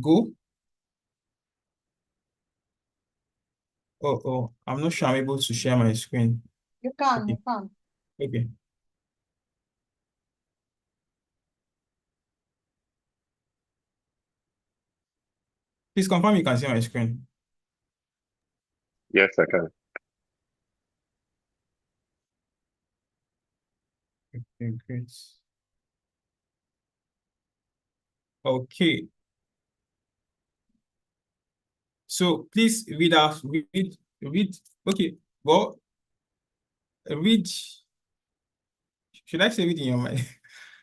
go. Oh, I'm not sure I'm able to share my screen. You can, Okay. you can. Okay. Please confirm you can see my screen. Yes, I can. Okay, great. Okay. So please read out, read. Okay. Well, read. Should I say read in your mind?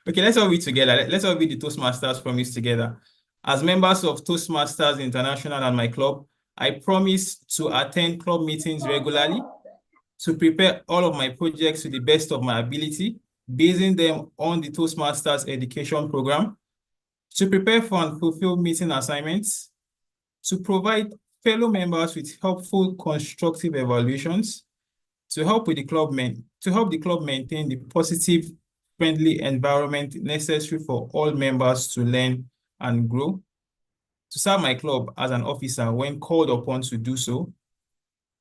Okay, let's all read together. Let's all read the Toastmasters promise together. As members of Toastmasters International and my club, I promise to attend club meetings regularly, to prepare all of my projects to the best of my ability, basing them on the Toastmasters education program, to prepare for and fulfill meeting assignments, to provide fellow members with helpful, constructive evaluations, to help the club maintain the positive, friendly environment necessary for all members to learn and grow, to serve my club as an officer when called upon to do so,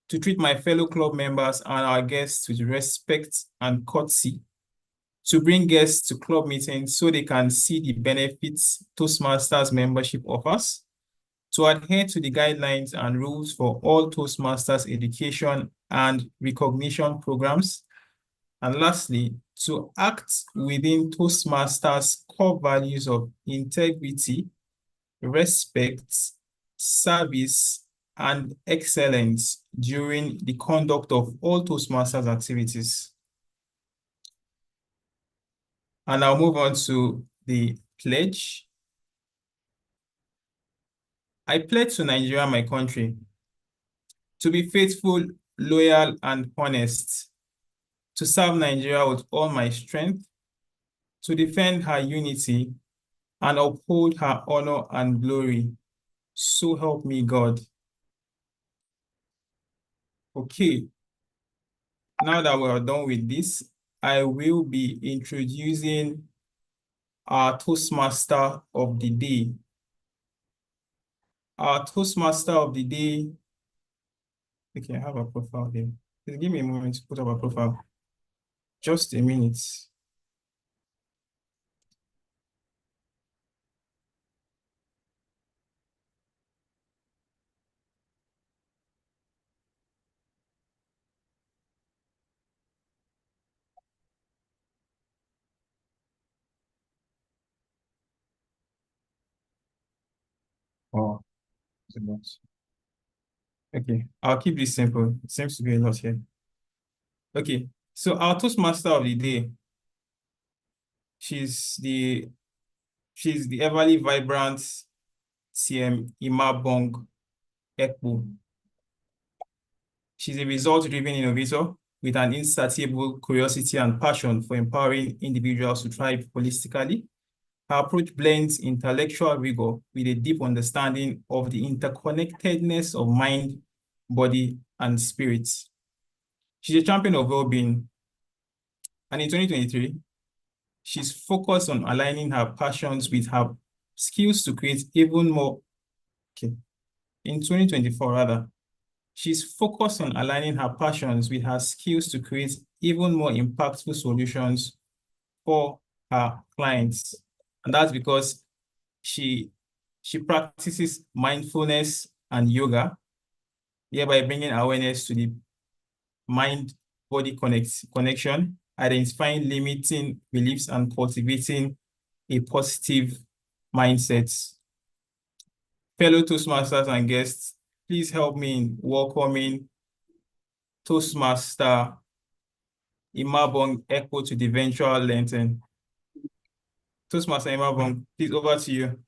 to treat my fellow club members and our guests with respect and courtesy, to bring guests to club meetings so they can see the benefits Toastmasters membership offers, to adhere to the guidelines and rules for all Toastmasters education and recognition programs, and lastly, to act within Toastmasters' core values of integrity, respect, service, and excellence during the conduct of all Toastmasters activities. And I'll move on to the pledge. I pledge to Nigeria, my country, to be faithful, loyal, and honest, to serve Nigeria with all my strength, to defend her unity, and uphold her honor and glory. So help me God. Okay, now that we are done with this, I will be introducing our Toastmaster of the day. Our Toastmaster of the day. Okay, I have a profile here. Please give me a moment to put up a profile. Just a minute. Oh, it's a lot. Okay, I'll keep this simple. It seems to be a lot here. Okay, so our Toastmaster of the day, she's the everly vibrant CM Imabong Ekpo. She's a result-driven innovator with an insatiable curiosity and passion for empowering individuals to thrive holistically. Her approach blends intellectual rigor with a deep understanding of the interconnectedness of mind, body, and spirit. She's a champion of well-being, and in 2023, she's focused on aligning her passions with her skills to create even more. Okay. In 2024, rather, she's focused on aligning her passions with her skills to create even more impactful solutions for her clients. And that's because she practices mindfulness and yoga, thereby bringing awareness to the mind-body connection, identifying limiting beliefs, and cultivating a positive mindset. Fellow Toastmasters and guests, please help me in welcoming Toastmaster Imabong Ekpo to the virtual lantern. Toastmaster Imabong, please over to you.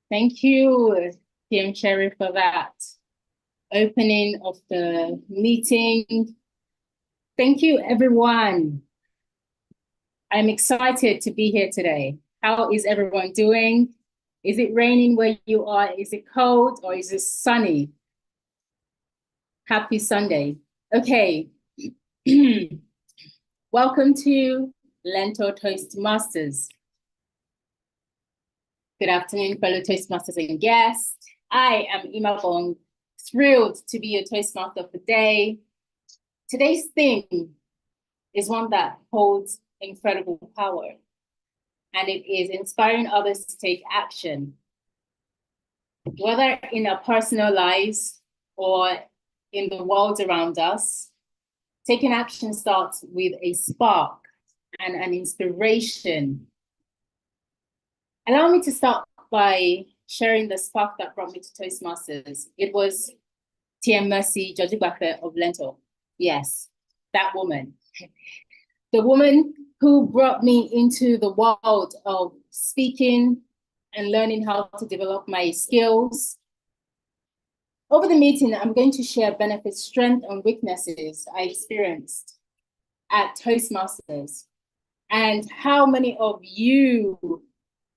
Thank you, PM Cherry, for that opening of the meeting. Thank you, everyone. I'm excited to be here today. How is everyone doing? Is it raining where you are? Is it cold or is it sunny? Happy Sunday. Okay. Welcome to LEARNTOR Toastmasters. Good afternoon, fellow Toastmasters and guests. I am Ima Bong, thrilled to be your Toastmaster for the day. Today's theme is one that holds incredible power, and it is inspiring others to take action. Whether in our personal lives or in the world around us, taking action starts with a spark and an inspiration. Allow me to start by sharing the spark that brought me to Toastmasters. It was TM Mercy Jojigbafe of LEARNTOR. Yes, that woman. The woman who brought me into the world of speaking and learning how to develop my skills. Over the meeting, I'm going to share benefits, strengths, and weaknesses I experienced at Toastmasters, and how many of you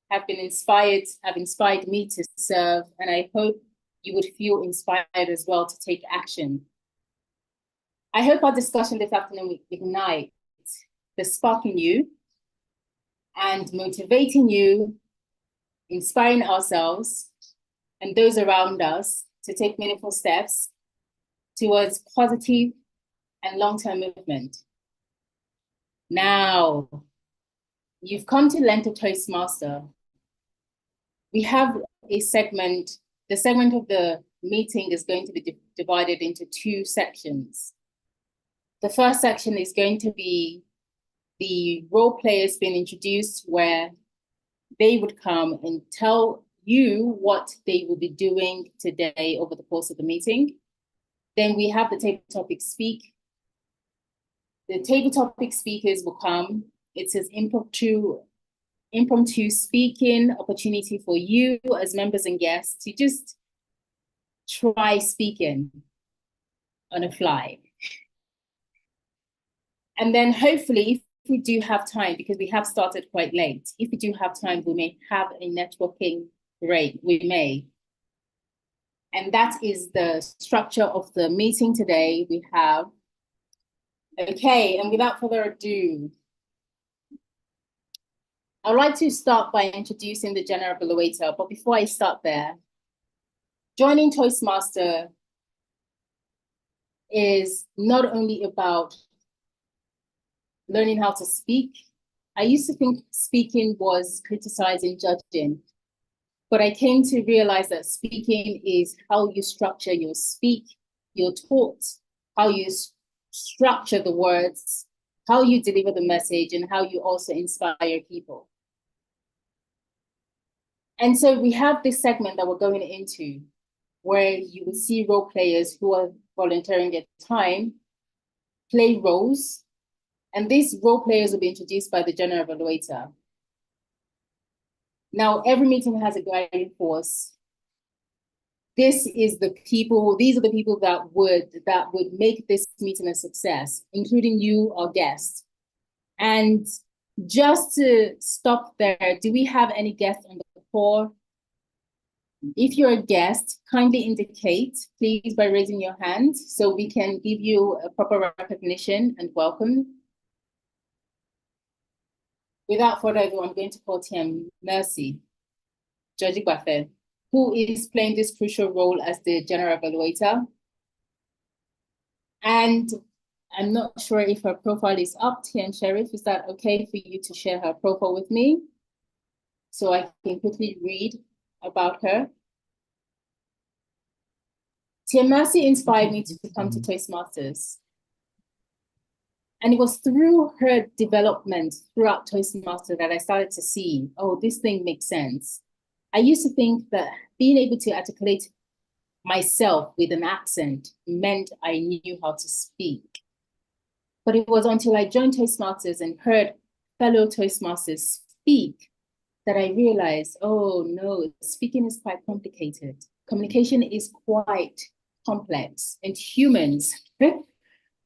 have inspired me to serve, and I hope you would feel inspired as well to take action. I hope our discussion this afternoon will ignite the spark in you and motivating you, inspiring ourselves and those around us to take meaningful steps towards positive and long-term movement. Now, you've come to LEARNTOR Toastmaster. We have a segment. The segment of the meeting is going to be divided into two sections. The first section is going to be the role players being introduced, where they would come and tell you what they will be doing today over the course of the meeting. Then we have the table topic speak. The table topic speakers will come. It's an impromptu speaking opportunity for you as members and guests to just try speaking on a fly. And then hopefully, if we do have time, because we have started quite late, if we do have time, we may have a networking break. We may. And that is the structure of the meeting today. We have, okay, and without further ado, I'd like to start by introducing the general evaluator, but before I start there, joining Toastmaster is not only about learning how to speak. I used to think speaking was criticizing, judging, but I came to realize that speaking is how you structure your speak, your talk, how you structure the words, how you deliver the message, and how you also inspire people. And so we have this segment that we're going into, where you will see role players who are volunteering their time, play roles, and these role players will be introduced by the general evaluator. Now, every meeting has a guiding force. These are the people that would make this meeting a success, including you, our guests. And just to stop there, do we have any guests on the call? If you're a guest, kindly indicate, please, by raising your hand so we can give you a proper recognition and welcome. Without further ado, I'm going to call TM Mercy Jojigbafe, who is playing this crucial role as the general evaluator. And I'm not sure if her profile is up. TM Sheriff, is that okay for you to share her profile with me so I can quickly read about her? TM Mercy inspired me to come to Toastmasters. And it was through her development throughout Toastmasters that I started to see, oh, this thing makes sense. I used to think that being able to articulate myself with an accent meant I knew how to speak. But it was until I joined Toastmasters and heard fellow Toastmasters speak that I realized, oh no, speaking is quite complicated. Communication is quite complex, and humans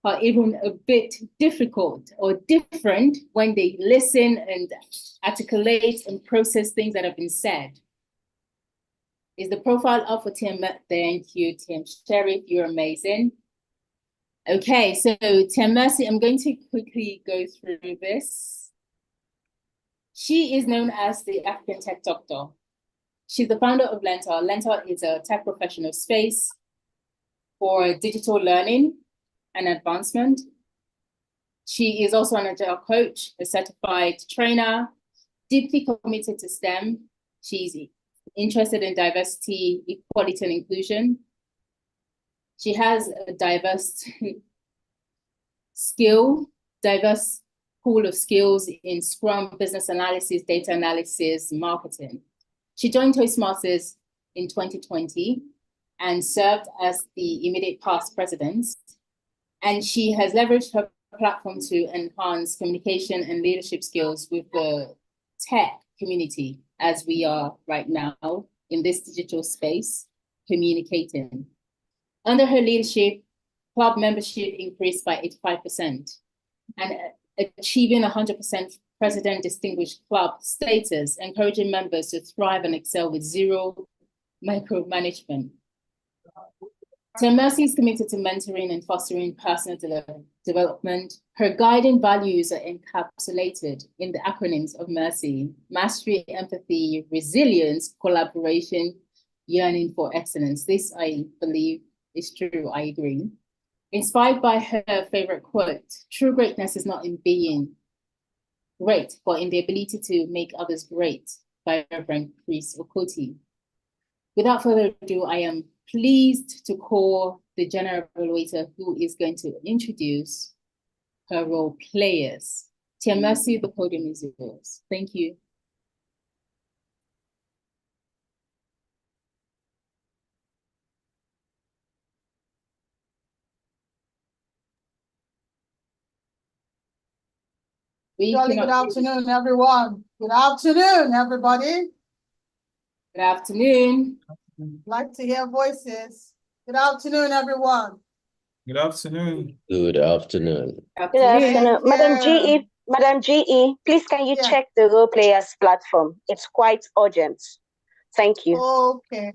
are even a bit difficult or different when they listen and articulate and process things that have been said. Is the profile up for Tim? Thank you, Tim Sheriff, you're amazing. Okay, so Tim Mercy, I'm going to quickly go through this. She is known as the African Tech Doctor. She's the founder of LEARNTOR. LEARNTOR is a tech professional space for digital learning and advancement. She is also an agile coach, a certified trainer, deeply committed to STEM. She's interested in diversity, equality, and inclusion. She has a diverse pool of skills in Scrum, business analysis, data analysis, marketing. She joined Toastmasters in 2020 and served as the immediate past president. And she has leveraged her platform to enhance communication and leadership skills with the tech community, as we are right now in this digital space, communicating. Under her leadership, club membership increased by 85% and achieving 100% President Distinguished Club status, encouraging members to thrive and excel with zero micromanagement. TM Mercy is committed to mentoring and fostering personal development. Her guiding values are encapsulated in the acronyms of Mercy: mastery, empathy, resilience, collaboration, yearning for excellence. This, I believe, is true. I agree. Inspired by her favorite quote, true greatness is not in being great, but in the ability to make others great, by Reverend Chris Okoti. Without further ado, I am pleased to call the general evaluator who is going to introduce her role players. TM Mercy, the podium is yours. Thank you. Jolly good afternoon, everyone. Good afternoon, everybody. Good afternoon. Like to hear voices. Good afternoon, everyone. Good afternoon. Good afternoon. Good afternoon. Madam GE, please can you check the role players platform? It's quite urgent. Thank you. Okay.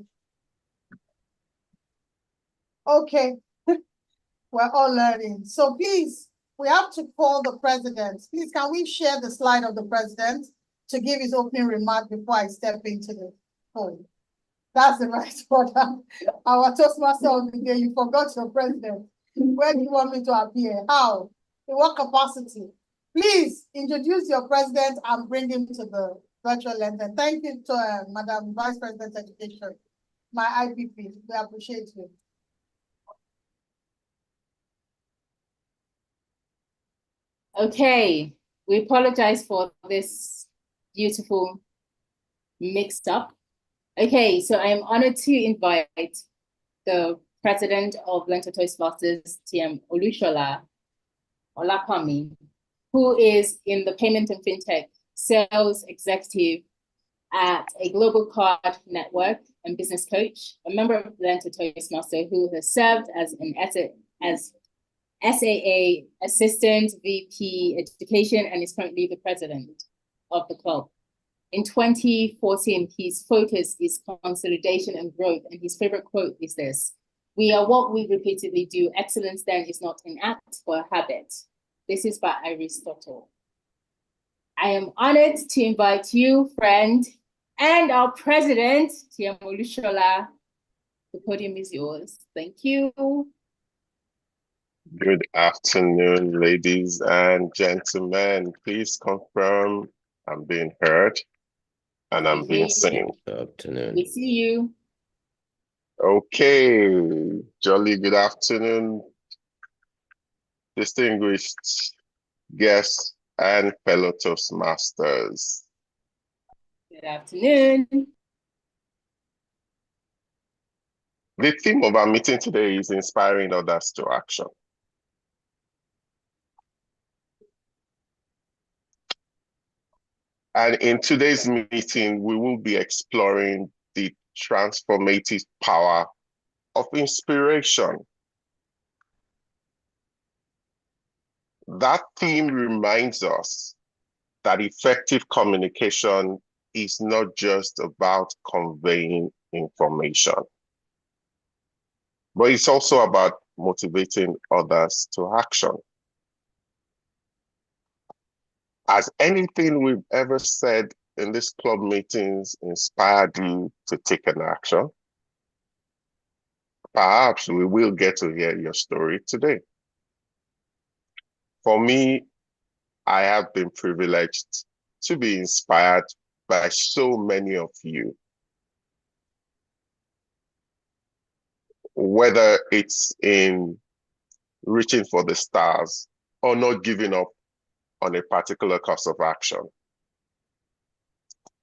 Okay. We're all learning. So please, we have to call the president. Please, can we share the slide of the president to give his opening remark before I step into the phone? That's the right order. Our Toastmaster of the day, you forgot your president. Where do you want me to appear? How? In what capacity? Please introduce your president and bring him to the virtual lens. And thank you to Madam Vice President Education, my IPP. We appreciate you. Okay, we apologize for this beautiful mixed up. Okay, so I am honored to invite the president of LEARNTOR Toastmasters, TM Olushola Olapami, who is in the payment and fintech sales executive at a global card network and business coach, a member of LEARNTOR Toastmaster who has served as an SAA Assistant VP Education and is currently the president of the club. In 2014, his focus is consolidation and growth, and his favorite quote is this: "We are what we repeatedly do. Excellence then is not an act or a habit." This is by Aristotle. I am honored to invite you, friend, and our president, TM Olushola. The podium is yours. Thank you. Good afternoon, ladies and gentlemen. Please confirm I'm being heard and I'm being seen. Good afternoon. We see you. Okay, jolly good afternoon, distinguished guests and fellow Toastmasters. Good afternoon. The theme of our meeting today is inspiring others to action. And in today's meeting, we will be exploring the transformative power of inspiration. That theme reminds us that effective communication is not just about conveying information, but it's also about motivating others to action. Has anything we've ever said in these club meetings inspired you to take an action? Perhaps we will get to hear your story today. For me, I have been privileged to be inspired by so many of you. Whether it's in reaching for the stars or not giving up on a particular course of action.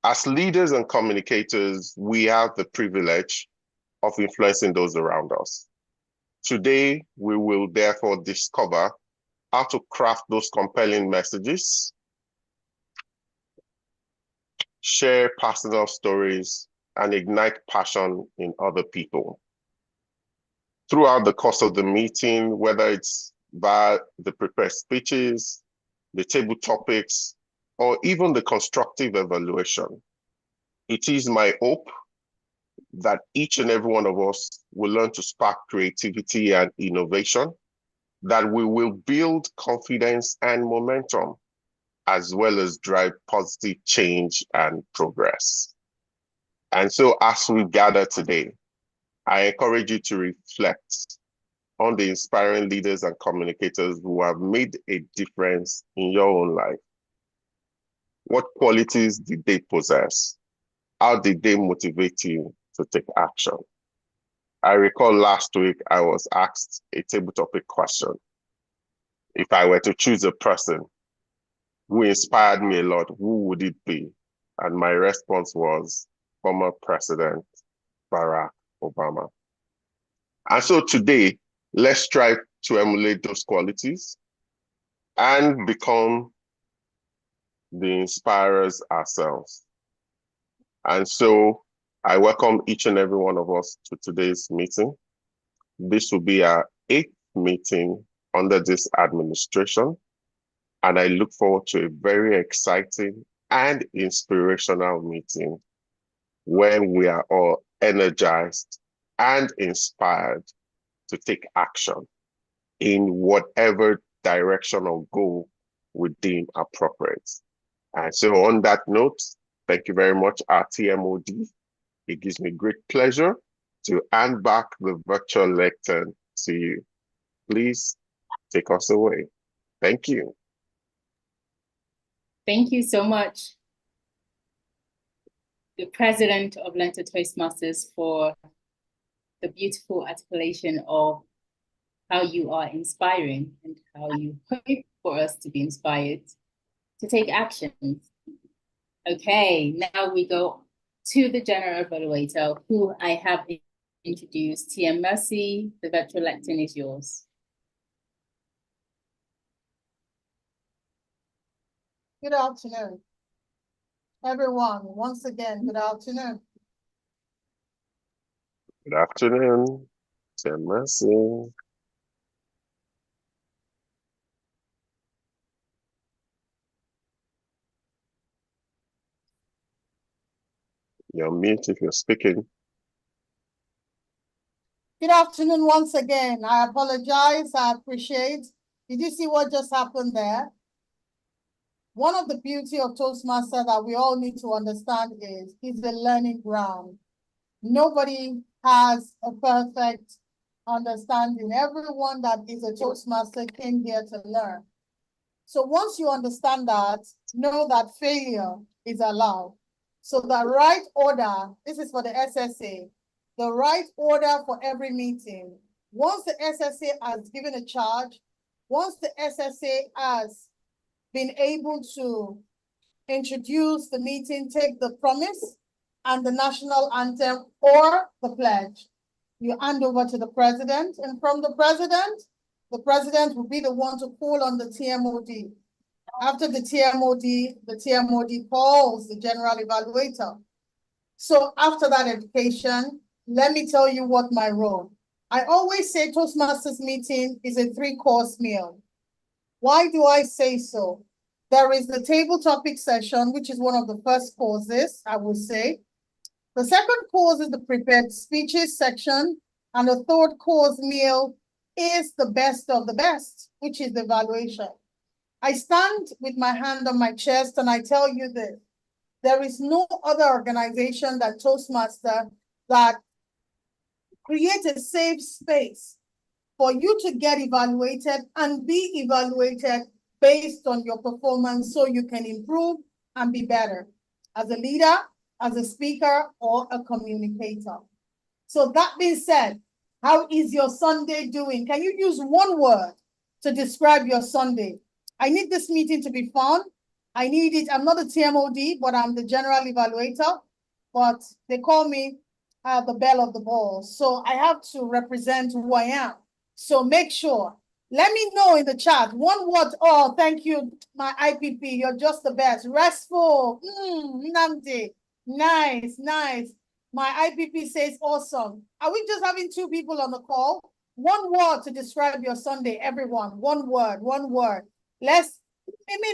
As leaders and communicators, we have the privilege of influencing those around us. Today, we will therefore discover how to craft those compelling messages, share personal stories, and ignite passion in other people. Throughout the course of the meeting, whether it's via the prepared speeches, the table topics, or even the constructive evaluation, it is my hope that each and every one of us will learn to spark creativity and innovation, that we will build confidence and momentum, as well as drive positive change and progress. And so as we gather today, I encourage you to reflect on the inspiring leaders and communicators who have made a difference in your own life. What qualities did they possess? How did they motivate you to take action? I recall last week I was asked a table topic question. If I were to choose a person who inspired me a lot, who would it be? And my response was former President Barack Obama. And so today, let's strive to emulate those qualities and become the inspirers ourselves. And so I welcome each and every one of us to today's meeting. This will be our 8th meeting under this administration, and I look forward to a very exciting and inspirational meeting when we are all energized and inspired to take action in whatever direction or goal we deem appropriate. And so on that note, thank you very much, our TMOD. It gives me great pleasure to hand back the virtual lectern to you. Please take us away. Thank you. Thank you so much, the president of LEARNTOR Toastmasters, for the beautiful articulation of how you are inspiring and how you hope for us to be inspired to take action. Okay, now we go to the general evaluator, who I have introduced. TM Mercy, the virtual lectern is yours. Good afternoon, everyone. Once again, good afternoon. Good afternoon, TM Mercy. You're mute if you're speaking. Good afternoon once again. I apologize. I appreciate. Did you see what just happened there? One of the beauty of Toastmasters that we all need to understand is it's a learning ground. Nobody has a perfect understanding. Everyone that is a Toastmaster came here to learn. So once you understand that, know that failure is allowed. So the right order, this is for the SSA, the right order for every meeting. Once the SSA has given a charge, once the SSA has been able to introduce the meeting, take the promise and the national anthem or the pledge, you hand over to the president, and from the president will be the one to call on the TMOD. After the TMOD calls the general evaluator. So after that education, let me tell you what my role. I always say Toastmasters meeting is a 3-course meal. Why do I say so? There is the table topic session, which is one of the first courses, I would say. The second course is the prepared speeches section, and the third course meal is the best of the best, which is the evaluation. I stand with my hand on my chest and I tell you this. there is no other organization than Toastmaster that creates a safe space for you to get evaluated and be evaluated based on your performance so you can improve and be better as a leader, as a speaker, or a communicator. So that being said, how is your Sunday doing? Can you use one word to describe your Sunday? I need this meeting to be fun. I need it. I'm not a TMOD, but I'm the general evaluator. But they call me the belle of the ball. So I have to represent who I am. So make sure. Let me know in the chat. One word. Oh, thank you, my IPP. You're just the best. Restful. Namdi. Nice, nice. My IPP says awesome. Are we just having two people on the call? One word to describe your Sunday, everyone. One word, one word.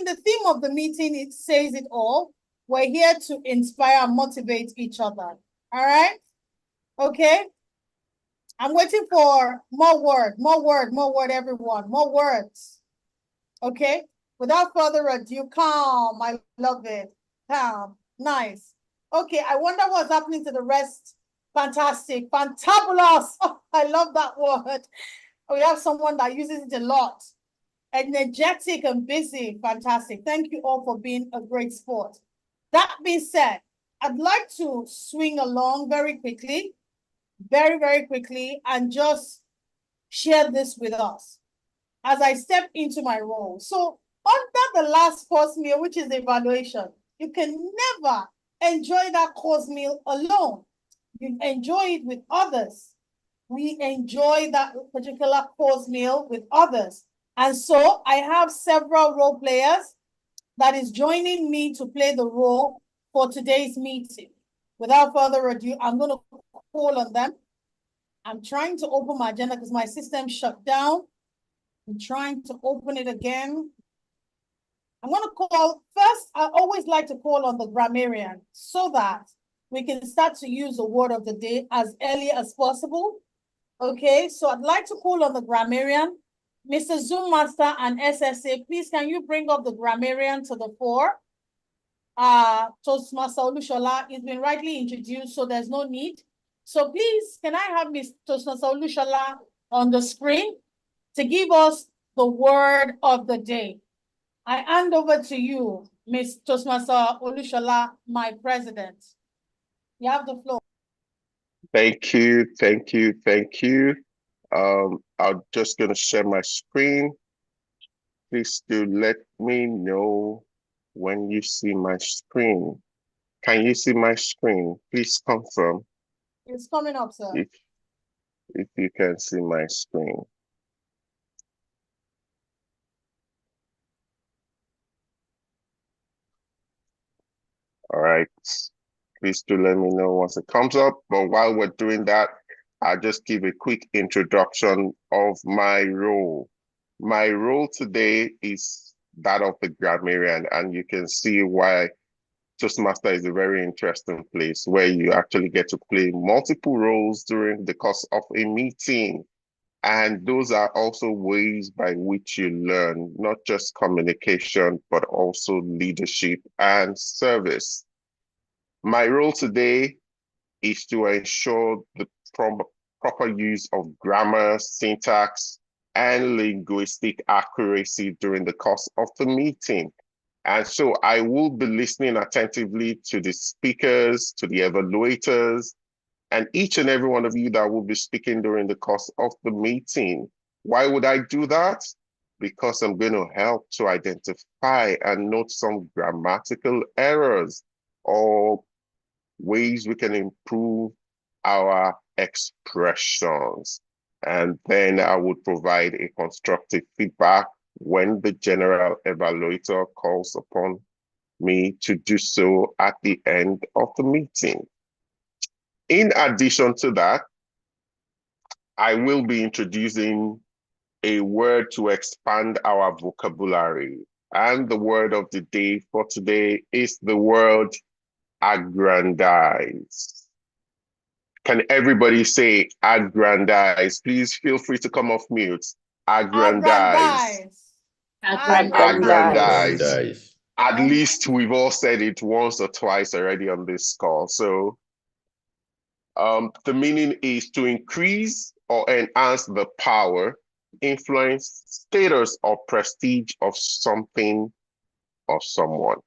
The theme of the meeting, it says it all. We're here to inspire and motivate each other. All right? Okay? I'm waiting for more word, everyone. More words. Okay? Without further ado, calm. I love it. Calm. Nice. Okay, I wonder what's happening to the rest. Fantastic. Fantabulous. Oh, I love that word. We have someone that uses it a lot. Energetic and busy. Fantastic. Thank you all for being a great sport. That being said, I'd like to swing along very quickly, very quickly, and just share this with us as I step into my role. So under the last course meal, which is the evaluation, you can never enjoy that course meal alone. You enjoy it with others. We enjoy that particular course meal with others. And so I have several role players that is joining me to play the role for today's meeting. Without further ado, I'm going to call on them. I'm trying to open my agenda because my system shut down. I'm trying to open it again. I'm going to call, first, I always like to call on the grammarian so that we can start to use the word of the day as early as possible. Okay, so I'd like to call on the grammarian. Mr. Zoom Master and SSA, please can you bring up the grammarian to the fore? Toastmaster Olushola has been rightly introduced, so there's no need. So please, can I have Ms. Toastmaster Olushola on the screen to give us the word of the day? I hand over to you, Ms. Toastmaster Olushola, my president. You have the floor. Thank you. I'm just going to share my screen. Please do let me know when you see my screen. Can you see my screen? Please confirm. It's coming up, sir. If you can see my screen. All right. Please do let me know once it comes up. But while we're doing that, I'll just give a quick introduction of my role. My role today is that of the grammarian, and you can see why Toastmaster is a very interesting place where you actually get to play multiple roles during the course of a meeting. And those are also ways by which you learn, not just communication, but also leadership and service. My role today is to ensure the proper use of grammar, syntax, and linguistic accuracy during the course of the meeting. And so I will be listening attentively to the speakers, to the evaluators, and each and every one of you that will be speaking during the course of the meeting. Why would I do that? Because I'm going to help to identify and note some grammatical errors or ways we can improve our expressions. And then I would provide a constructive feedback when the general evaluator calls upon me to do so at the end of the meeting. In addition to that, I will be introducing a word to expand our vocabulary. And the word of the day for today is the word aggrandize. Can everybody say aggrandize? Please feel free to come off mute. Aggrandize. Aggrandize. Aggrandize. At least we've all said it once or twice already on this call. So the meaning is to increase or enhance the power, influence, status, or prestige of something or someone.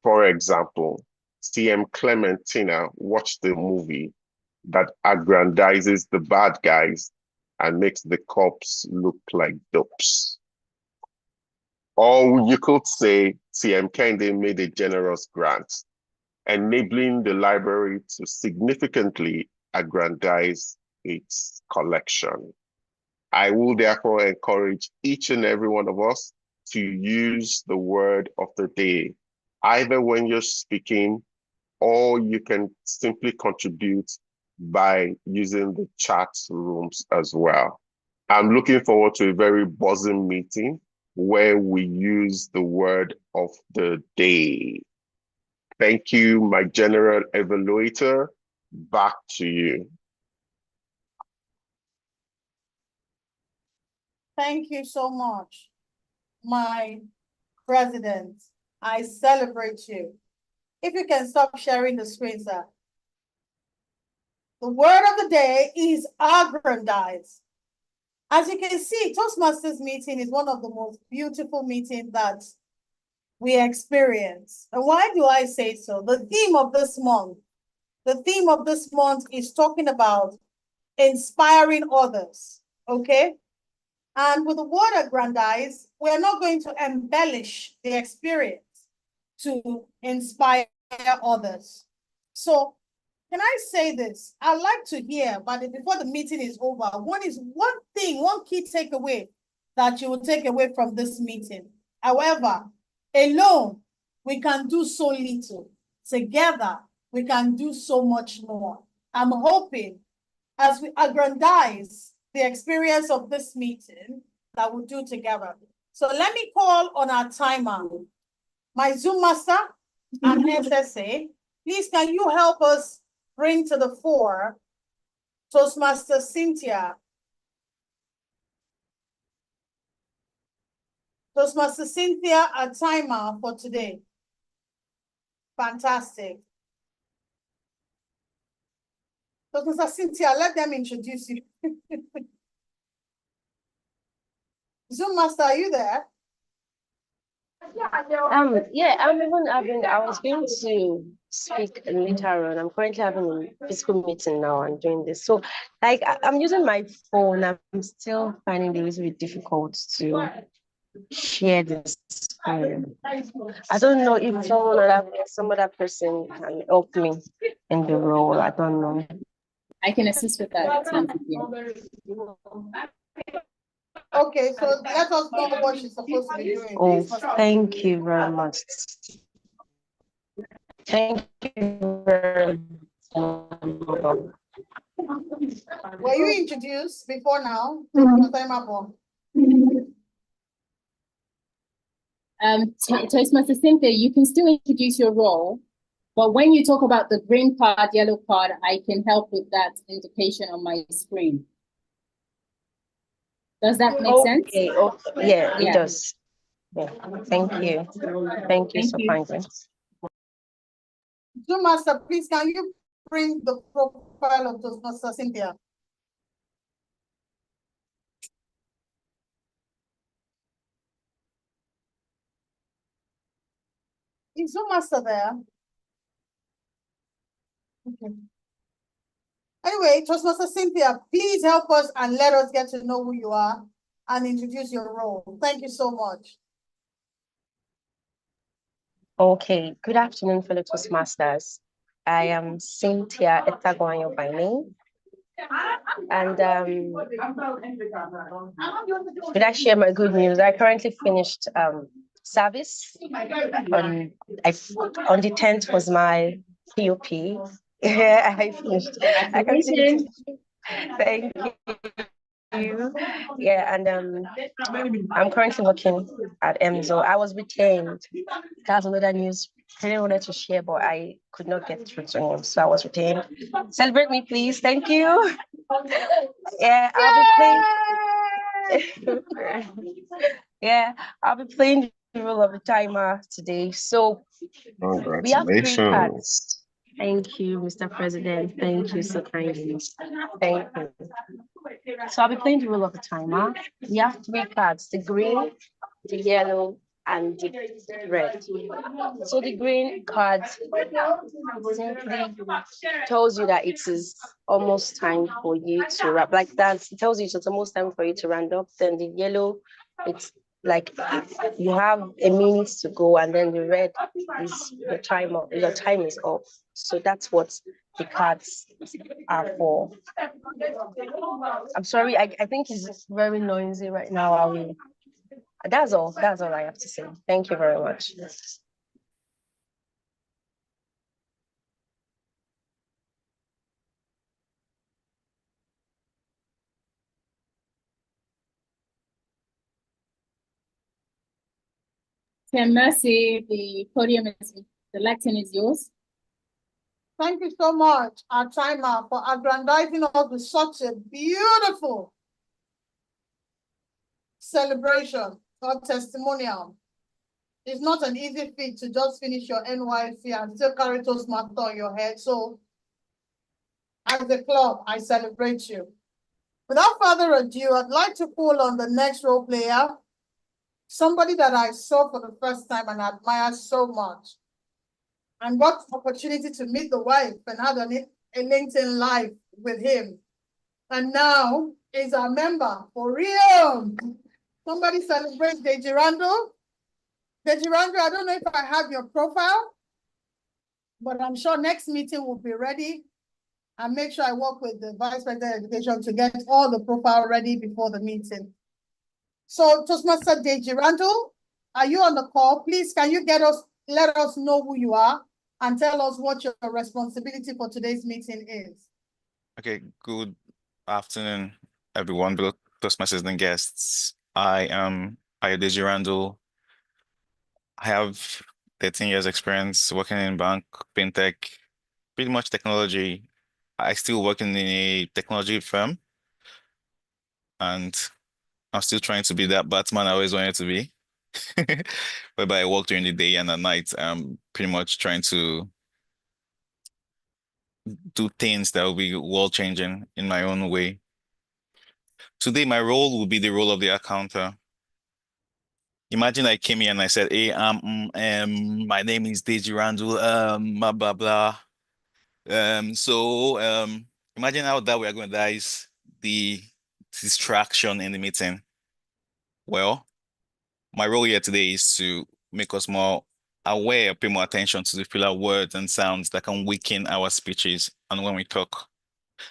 For example, CM Clementina watched the movie that aggrandizes the bad guys and makes the cops look like dopes. Or you could say CM Kende made a generous grant, enabling the library to significantly aggrandize its collection. I will therefore encourage each and every one of us to use the word of the day, either when you're speaking, or you can simply contribute by using the chat rooms as well. I'm looking forward to a very buzzing meeting where we use the word of the day. Thank you, my general evaluator. Back to you. Thank you so much, my president. I celebrate you. If you can stop sharing the screen, sir. The word of the day is aggrandize. As you can see, Toastmasters meeting is one of the most beautiful meetings that we experience. And why do I say so? The theme of this month is talking about inspiring others, okay? And with the word aggrandize, we're not going to embellish the experience to inspire others. So can I say this? I'd like to hear, but before the meeting is over, one key takeaway that you will take away from this meeting. However, alone, we can do so little. Together, we can do so much more. I'm hoping as we aggrandize the experience of this meeting that we'll do together. So let me call on our timer, my Zoom master and SSA. Please, can you help us bring to the fore Toastmaster Cynthia? Toastmaster Cynthia, a timer for today. Fantastic. Toastmaster Cynthia, let them introduce you. Zoom master, are you there? Yeah, I was going to speak later on. I'm currently having a physical meeting now and doing this. So like I'm using my phone. I'm still finding it a little bit difficult to share this. I don't know if some other person can help me in the role. I don't know. I can assist with that. Okay, so let us know what she's supposed to be doing. Oh, thank you very much. Thank you very much. Were you introduced before now? Toastmaster Cynthia, you can still introduce your role, but when you talk about the green card, yellow card, I can help with that indication on my screen. Does that make sense? Okay. Yeah, it does. Yeah. Thank you. Thank you so kindly. Zoom master, please, can you bring the profile of Toastmaster Cynthia? Is Zoom master there? Okay. Anyway, Toastmaster Cynthia, please help us and let us get to know who you are and introduce your role. Thank you so much. Okay, good afternoon, fellow Toastmasters. I am Cynthia Etagwanyo by name. And should I share my good news? I currently finished service. On the 10th was my POP. Yeah, I finished. Thank you. Yeah, and I'm currently working at MZO. I was retained. That's another news I didn't wanted to share, but I could not get through to him, so I was retained. Celebrate me, please. Thank you. Yeah, I'll be playing. Yeah, I'll be playing the role of the timer today. So we have 3 cards. Congratulations. Thank you, Mr. President. Thank you so kindly. Thank you. So I'll be playing the role of the timer. We have 3 cards, the green, the yellow, and the red. So the green card simply tells you that it is almost time for you to wrap. Like that, it tells you it's almost time for you to round up. Then the yellow, it's like you have a minute to go, and then the red is your timer. Your time is up. So that's what the cards are for. I'm sorry, I think it's very noisy right now. That's all I have to say. Thank you very much. Mercy, the podium is, the lectern is yours. Thank you so much, our timer, for aggrandizing us with such a beautiful celebration or testimonial. It's not an easy feat to just finish your NYC and still carry Toastmaster on your head. So, as a club, I celebrate you. Without further ado, I'd like to call on the next role player, somebody that I saw for the first time and admire so much, and got the opportunity to meet the wife and had a LinkedIn live with him. And now is our member, for real. Somebody celebrate Deji Randall. Deji Randall, I don't know if I have your profile, but I'm sure next meeting will be ready. And make sure I work with the Vice President of Education to get all the profile ready before the meeting. So, Toastmaster Deji Randall, are you on the call? Please, can you let us know who you are and tell us what your responsibility for today's meeting is? Okay, good afternoon, everyone, both Toastmasters and guests. I am Deji Randall. I have 13 years experience working in bank, fintech, pretty much technology. I still work in a technology firm, and I'm still trying to be that Batman I always wanted to be. Whereby I work during the day and at night. I'm pretty much trying to do things that will be world-changing in my own way. Today, my role will be the role of the accountant. Imagine I came here and I said, hey, my name is Deji Randall, blah, blah, blah. Imagine how that we are going to dice the distraction in the meeting. Well, my role here today is to make us more aware, pay more attention to the filler words and sounds that can weaken our speeches and when we talk.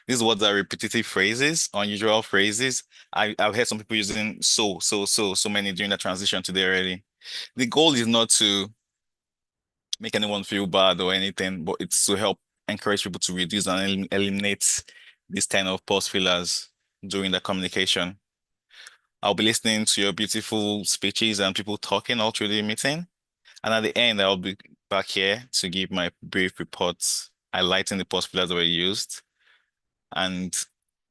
These words are repetitive phrases, unusual phrases. I've heard some people using so many during the transition today already. The goal is not to make anyone feel bad or anything, but it's to help encourage people to reduce and eliminate this kind of pause fillers during the communication. I'll be listening to your beautiful speeches and people talking all through the meeting. And at the end, I'll be back here to give my brief reports, highlighting the pause fillers that were used. And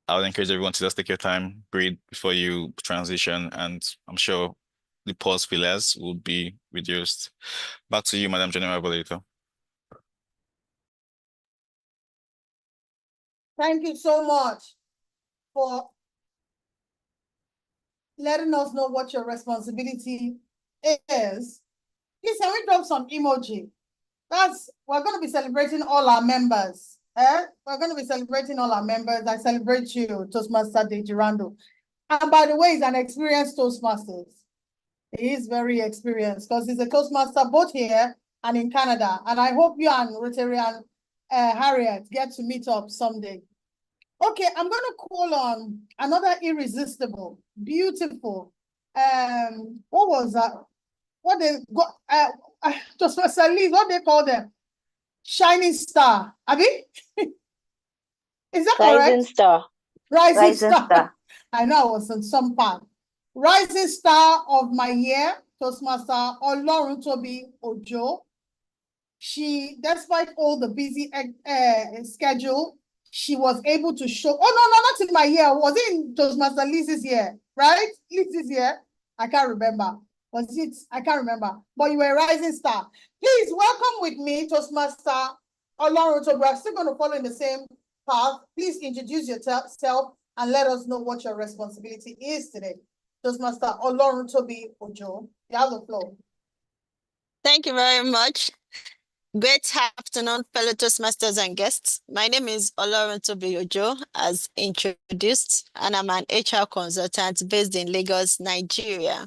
I would encourage everyone to just take your time, breathe before you transition, and I'm sure the pause fillers will be reduced. Back to you, Madam General Evaluator. Thank you so much for letting us know what your responsibility is. Please, can we drop some emoji? We're going to be celebrating all our members. We're going to be celebrating all our members. I celebrate you, Toastmaster Deji Randall. And by the way, he's an experienced Toastmaster. He is very experienced because he's a Toastmaster both here and in Canada. And I hope you and Rotary and Harriet get to meet up someday. Okay, I'm going to call on another irresistible, beautiful, what was that? What they got, Toastmaster Liz, what they call them? Shining star, Abby? Is that correct? Rising star. Rising star. I know I was in some part. Rising star of my year, Toastmaster Oloruntobi Ojo. She, despite all the busy schedule, she was able to show. Oh, no, not in my year. Was it in Toastmaster Liz's year, right? Liz's year? I can't remember. Was it? I can't remember. But you were a rising star. Please welcome with me, Toastmaster Oloruntobi. We're still going to follow in the same path. Please introduce yourself and let us know what your responsibility is today. Toastmaster Oloruntobi Ojo, you have the floor. Thank you very much. Great afternoon, fellow Toastmasters and guests. My name is Oloruntobi Ojo, as introduced, and I'm an HR consultant based in Lagos, Nigeria.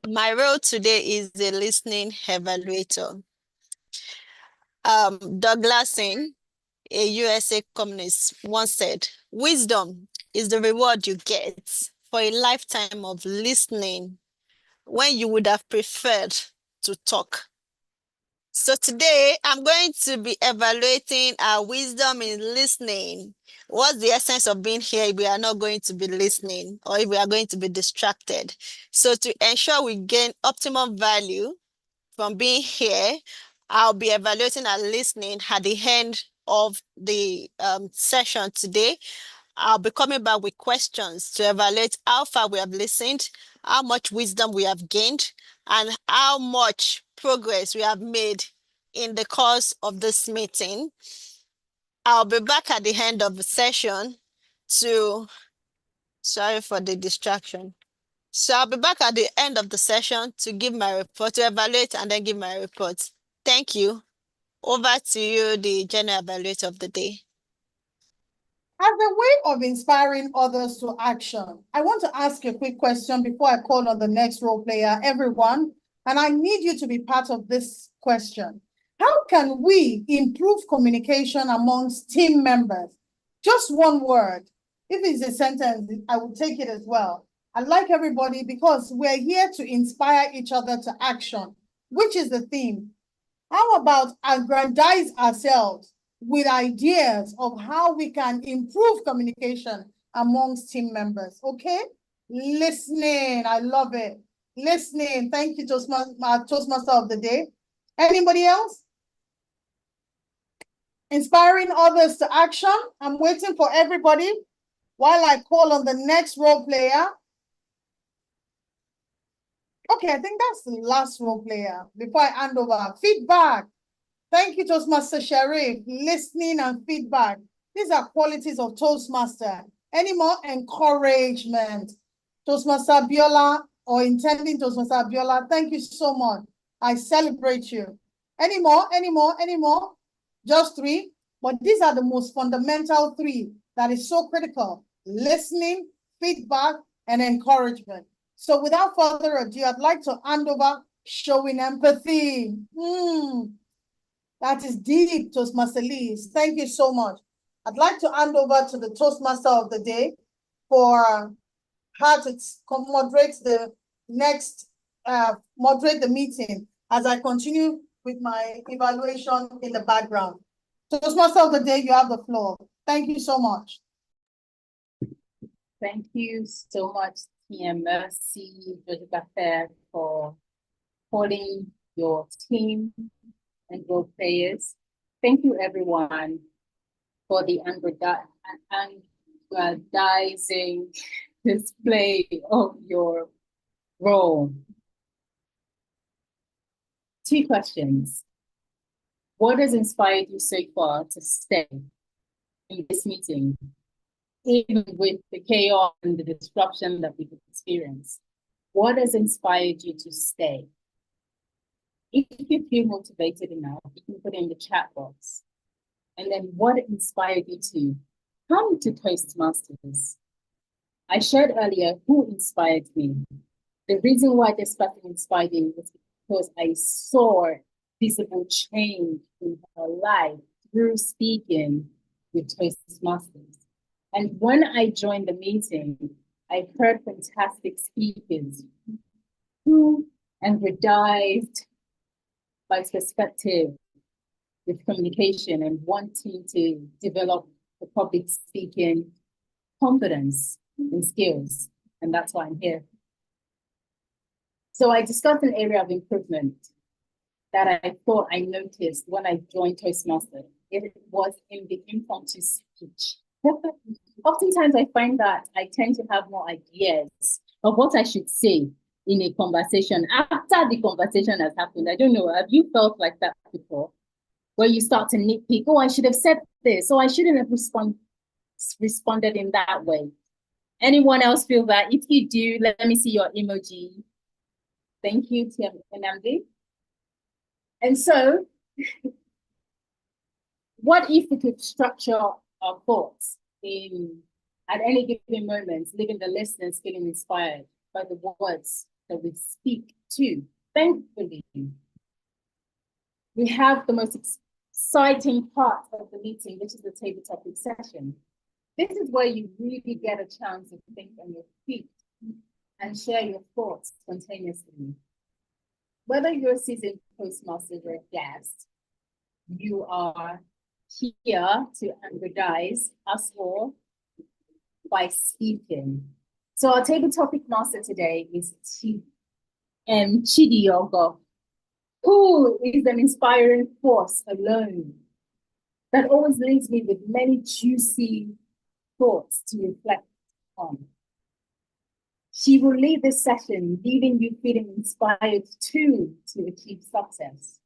My role today is the listening evaluator. Doug Lassin, a USA communist, once said, "Wisdom is the reward you get for a lifetime of listening when you would have preferred to talk." So today I'm going to be evaluating our wisdom in listening. What's the essence of being here if we are not going to be listening or if we are going to be distracted? So to ensure we gain optimum value from being here, I'll be evaluating our listening at the end of the session today. I'll be coming back with questions to evaluate how far we have listened, how much wisdom we have gained, and how much progress we have made in the course of this meeting. I'll be back at the end of the session sorry for the distraction. So I'll be back at the end of the session to give my report, to evaluate and then give my report. Thank you. Over to you, the general evaluator of the day. As a way of inspiring others to action, I want to ask a quick question before I call on the next role player, everyone, and I need you to be part of this question. How can we improve communication amongst team members? Just one word. If it's a sentence, I will take it as well. I like everybody because we're here to inspire each other to action, which is the theme. How about aggrandize ourselves with ideas of how we can improve communication amongst team members? Okay? Listening, I love it. Listening, thank you, Toastmaster of the day. Anybody else? Inspiring others to action. I'm waiting for everybody while I call on the next role player. Okay, I think that's the last role player before I hand over. Feedback. Thank you, Toastmaster Sharif. Listening and feedback. These are qualities of Toastmaster. Any more encouragement? Toastmaster Biola or intending Toastmaster Biola, thank you so much. I celebrate you. Any more? Just three. But these are the most fundamental three that is so critical. Listening, feedback, and encouragement. So without further ado, I'd like to hand over showing empathy. That is deep, Toastmaster Lees. Thank you so much. I'd like to hand over to the Toastmaster of the day for her to moderate the meeting as I continue with my evaluation in the background. Toastmaster of the day, you have the floor. Thank you so much. Thank you so much, TM Mercy, Joseph, for calling your team and role players. Thank you, everyone, for the aggrandizing display of your role. 2 questions. What has inspired you so far to stay in this meeting, even with the chaos and the disruption that we've experienced? What has inspired you to stay? If you feel motivated enough, you can put it in the chat box. And then what inspired you to come to Toastmasters? I shared earlier who inspired me. The reason why this person inspired me was because I saw visible change in her life through speaking with Toastmasters. And when I joined the meeting, I heard fantastic speakers who energized by perspective with communication and wanting to develop the public speaking confidence and skills. And that's why I'm here. So I discussed an area of improvement that I thought I noticed when I joined Toastmasters. It was in the impromptu speech. Oftentimes I find that I tend to have more ideas of what I should say in a conversation after the conversation has happened. I don't know, have you felt like that before? Where you start to nitpick, oh, I should have said this, or I shouldn't have responded in that way. Anyone else feel that? If you do, let me see your emoji. Thank you, Nnamdi. And so, what if we could structure our thoughts at any given moment, leaving the listeners feeling inspired by the words that we speak to? Thankfully, we have the most exciting part of the meeting, which is the table topic session. This is where you really get a chance to think on your feet and share your thoughts spontaneously. Whether you're a seasoned Toastmaster or a guest, you are here to energize us all by speaking. So our table topic master today is Chidi Ogo, who is an inspiring force alone that always leaves me with many juicy thoughts to reflect on. She will lead this session, leaving you feeling inspired too to achieve success.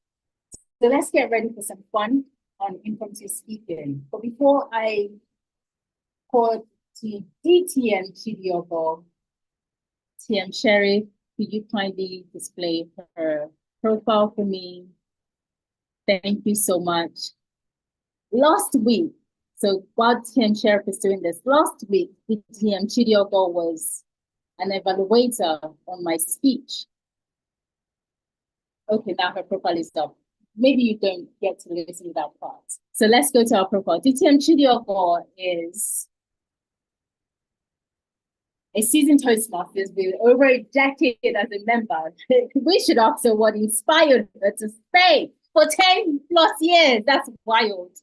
So let's get ready for some fun on impromptu speaking. But before I call to DTM Chidiogo, TM Sherry, could you kindly display her profile for me? Thank you so much. Last week, so while TM Sheriff is doing this, last week, TM Chidiogo was an evaluator on my speech. Okay, now her profile is up. Maybe you don't get to listen to that part. So let's go to our profile. TM Chidiogo is a seasoned Toastmasters with over a decade as a member. We should ask her what inspired her to stay for 10 plus years. That's wild.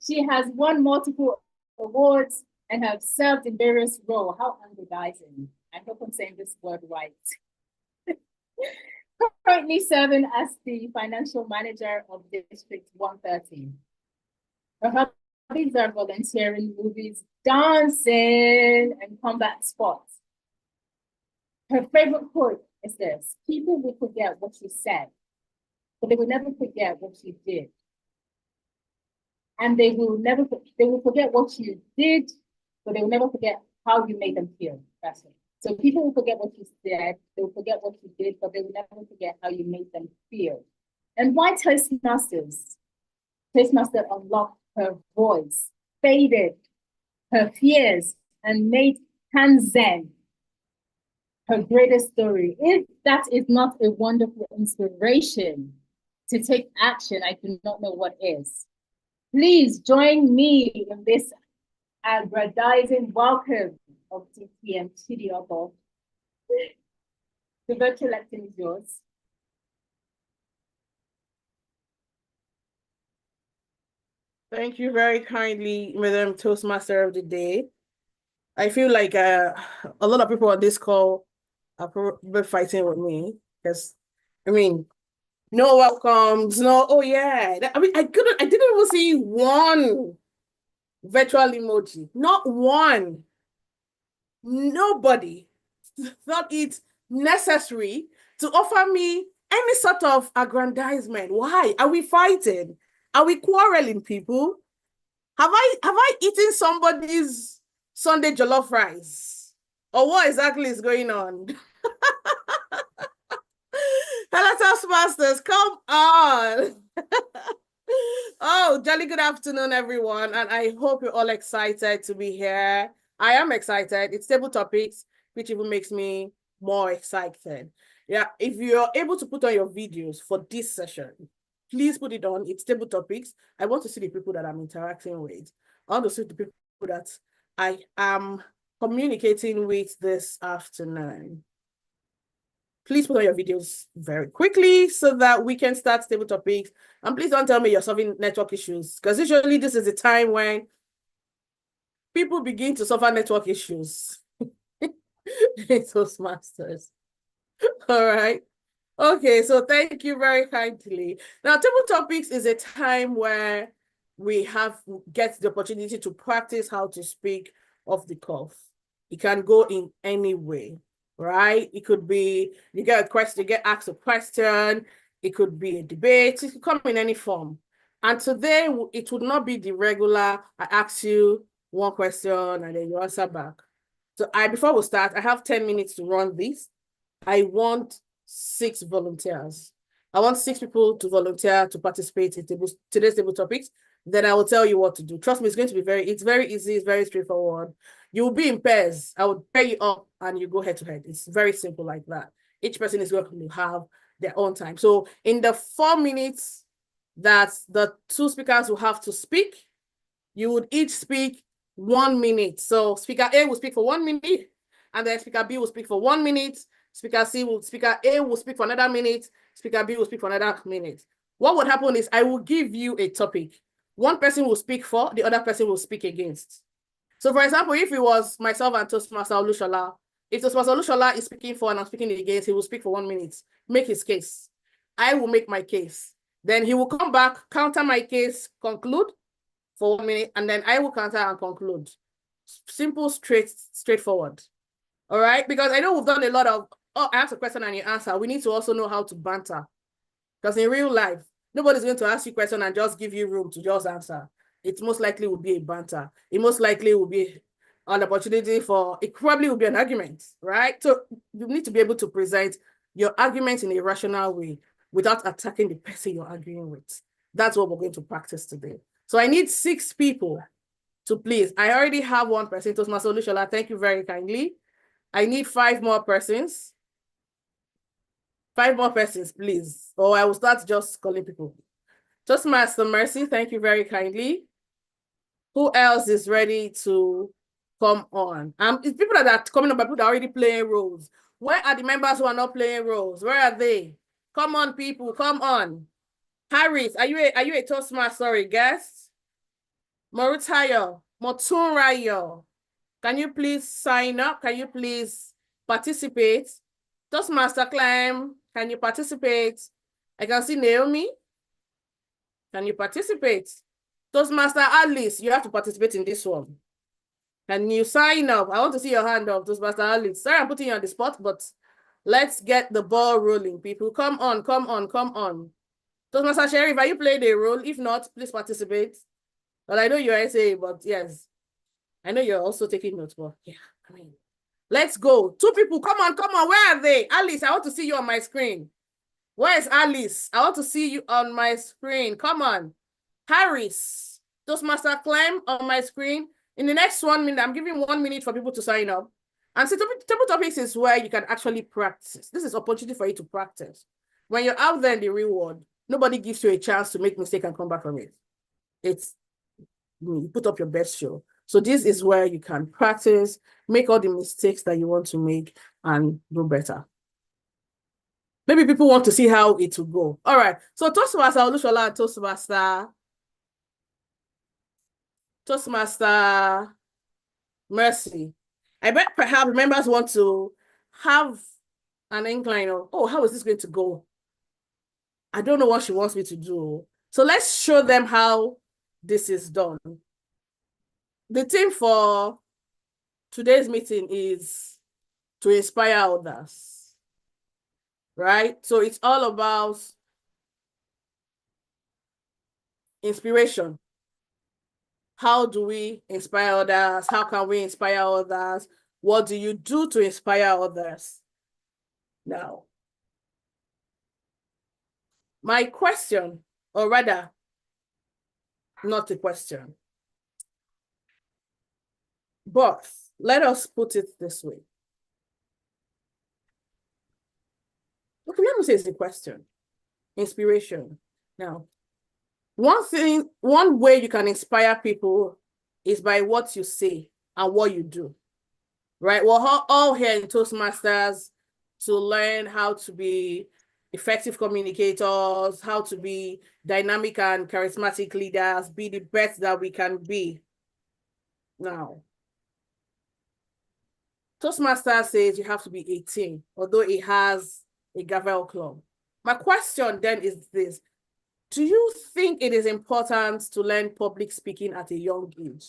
She has won multiple awards and have served in various roles. How energizing. I hope I'm saying this word right. Currently serving as the financial manager of District 130. Her hobbies are volunteering, movies, dancing, and combat sports. Her favorite quote is this: people will forget what you said, but they will never forget what you did. And they will forget what you did, but they will never forget how you made them feel. That's it. So people will forget what you said, they will forget what you did, but they will never forget how you made them feel. And why Toastmasters? Toastmasters unlocked her voice, faded her fears, and made Kanzen her greatest story. If that is not a wonderful inspiration to take action, I do not know what is. Please join me in this aggrandizing welcome of TTM Chidiogo. The virtual lecture is yours. Thank you very kindly, Madam Toastmaster of the Day. I feel like a lot of people on this call are probably fighting with me because, I mean, no welcomes, no, oh yeah. I didn't even see one virtual emoji, not one. Nobody thought it necessary to offer me any sort of aggrandizement. Why? Are we fighting? Are we quarreling, people? Have I eaten somebody's Sunday jollof rice? Or what exactly is going on? Hello, Toastmasters, come on. Oh, jolly good afternoon, everyone. And I hope you're all excited to be here. I am excited. It's table topics, which even makes me more excited. Yeah, if you're able to put on your videos for this session, please put it on. It's table topics. I want to see the people that I'm interacting with. I want to see the people that I am communicating with this afternoon. Please put on your videos very quickly so that we can start table topics. And please don't tell me you're solving network issues, because usually this is the time when people begin to suffer network issues. Toastmasters. All right. Okay, so thank you very kindly. Now, table topics is a time where we get the opportunity to practice how to speak off the cuff. It can go in any way. right? It could be you get a question, you get asked a question. It could be a debate. It could come in any form. And today it would not be the regular, I ask you one question and then you answer back. So before we start, I have 10 minutes to run this. I want 6 volunteers. I want 6 people to volunteer to participate in today's table topics. Then I will tell you what to do. Trust me, it's going to be it's very easy, it's very straightforward. You will be in pairs. I will pair you up and you go head to head. It's very simple like that. Each person is going to have their own time. So in the 4 minutes that the 2 speakers will have to speak, you would each speak 1 minute. So speaker A will speak for 1 minute, and then speaker B will speak for 1 minute. Speaker A will speak for another minute. Speaker B will speak for another minute. What would happen is I will give you a topic. One person will speak for, the other person will speak against. So for example, if it was myself and Toastmaster Olushola, if Toastmaster Olushola is speaking for and I'm speaking against, he will speak for 1 minute, make his case. I will make my case. Then he will come back, counter my case, conclude for 1 minute, and then I will counter and conclude. Simple, straightforward. All right, because I know we've done a lot of, I ask a question and you answer. We need to also know how to banter. Because in real life, nobody's going to ask you a question and just give you room to just answer. It most likely will be a banter. It most likely will be an opportunity for, it probably will be an argument, right? So you need to be able to present your argument in a rational way without attacking the person you're arguing with. That's what we're going to practice today. So I need 6 people to please. I already have 1 person, Toastmaster Olushola. Thank you very kindly. I need 5 more persons. 5 more persons, please. Or I will start just calling people. Toastmaster Mercy, thank you very kindly. Who else is ready to come on? It's people that are coming up, people that are already playing roles. Where are the members who are not playing roles? Where are they? Come on, people, come on. Harris, are you a Toastmaster guest? Morutayo, Motunrayo, can you please sign up? Can you please participate? Toastmaster Clem, can you participate? I can see Naomi. Can you participate? Toastmaster Alice, you have to participate in this one. Can you sign up? I want to see your hand up, Toastmaster Alice. Sorry, I'm putting you on the spot, but let's get the ball rolling, people. Come on, come on, come on. Toastmaster Sheriff, are you playing a role? If not, please participate. Well, I know you're SA, but yes. I know you're also taking notes, but yeah, I mean, let's go. 2 people, come on, where are they? Alice, I want to see you on my screen. Where is Alice? I want to see you on my screen. Come on. Harris, Toastmaster Clem on my screen. In the next 1 minute, I'm giving 1 minute for people to sign up. And so table topics is where you can actually practice. This is opportunity for you to practice. When you're out there in the real world, nobody gives you a chance to make mistake and come back from it. It's, you put up your best show. So this is where you can practice, make all the mistakes that you want to make and do better. Maybe people want to see how it will go. All right. So Toastmaster Olushola and Toastmaster Mercy. I bet perhaps members want to have an incline of, oh, how is this going to go? I don't know what she wants me to do. So let's show them how this is done. The theme for today's meeting is to inspire others, right? So it's all about inspiration. How do we inspire others? How can we inspire others? What do you do to inspire others? Now, my question, or rather, not a question, but let us put it this way. Okay, let me say it's a question. Inspiration. Now, one way you can inspire people is by what you say and what you do, right? We're all here in Toastmasters to learn how to be effective communicators, how to be dynamic and charismatic leaders, be the best that we can be. Now, Toastmasters says you have to be 18, although it has a gavel club. My question then is this: do you think it is important to learn public speaking at a young age?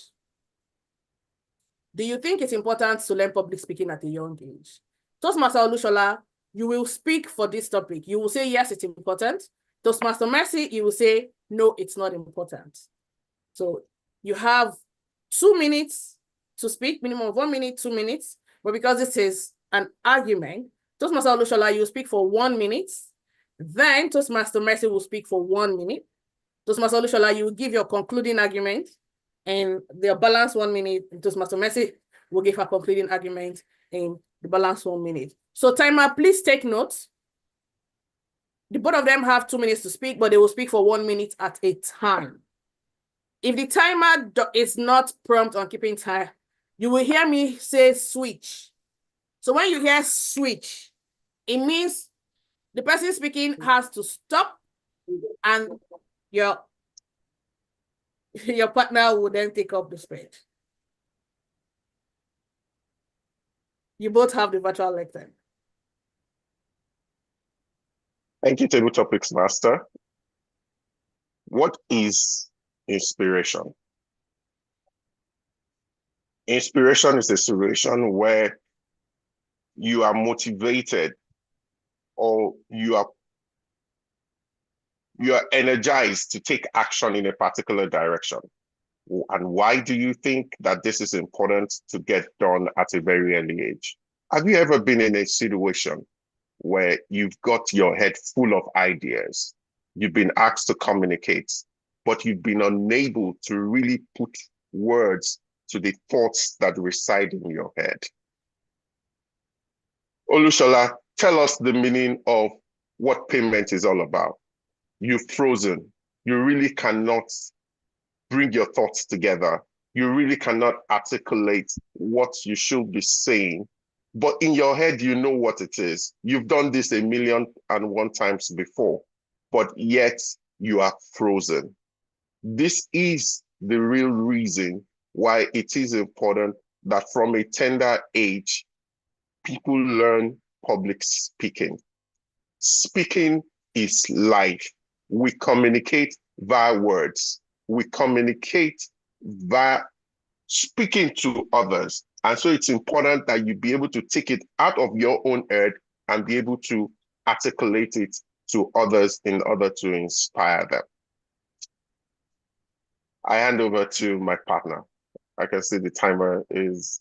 Do you think it's important to learn public speaking at a young age? Toastmaster Olushola, you will speak for this topic. You will say, yes, it's important. Toastmaster Mercy, you will say, no, it's not important. So you have 2 minutes to speak, minimum of 1 minute, 2 minutes. But because this is an argument, Toastmaster Olushola, you speak for 1 minute. Then Toastmaster Mercy will speak for 1 minute. Toastmaster Olushola, you will give your concluding argument, and the balance 1 minute. Toastmaster Mercy will give her concluding argument in the balance 1 minute. So timer, please take notes. The both of them have 2 minutes to speak, but they will speak for 1 minute at a time. If the timer is not prompt on keeping time, you will hear me say switch. So when you hear switch, it means the person speaking has to stop, and your partner will then take up the speech. You both have the virtual lecture. Thank you, Table Topics Master. What is inspiration? Inspiration is a situation where you are motivated or you are energized to take action in a particular direction. And why do you think that this is important to get done at a very early age? Have you ever been in a situation where you've got your head full of ideas, you've been asked to communicate, but you've been unable to really put words to the thoughts that reside in your head? Olushola, tell us the meaning of what payment is all about. You've frozen. You really cannot bring your thoughts together. You really cannot articulate what you should be saying, but in your head, you know what it is. You've done this 1,000,001 times before, but yet you are frozen. This is the real reason why it is important that from a tender age, people learn public speaking. Speaking is life. We communicate via words. We communicate via speaking to others. And so it's important that you be able to take it out of your own head and be able to articulate it to others in order to inspire them. I hand over to my partner. I can see the timer is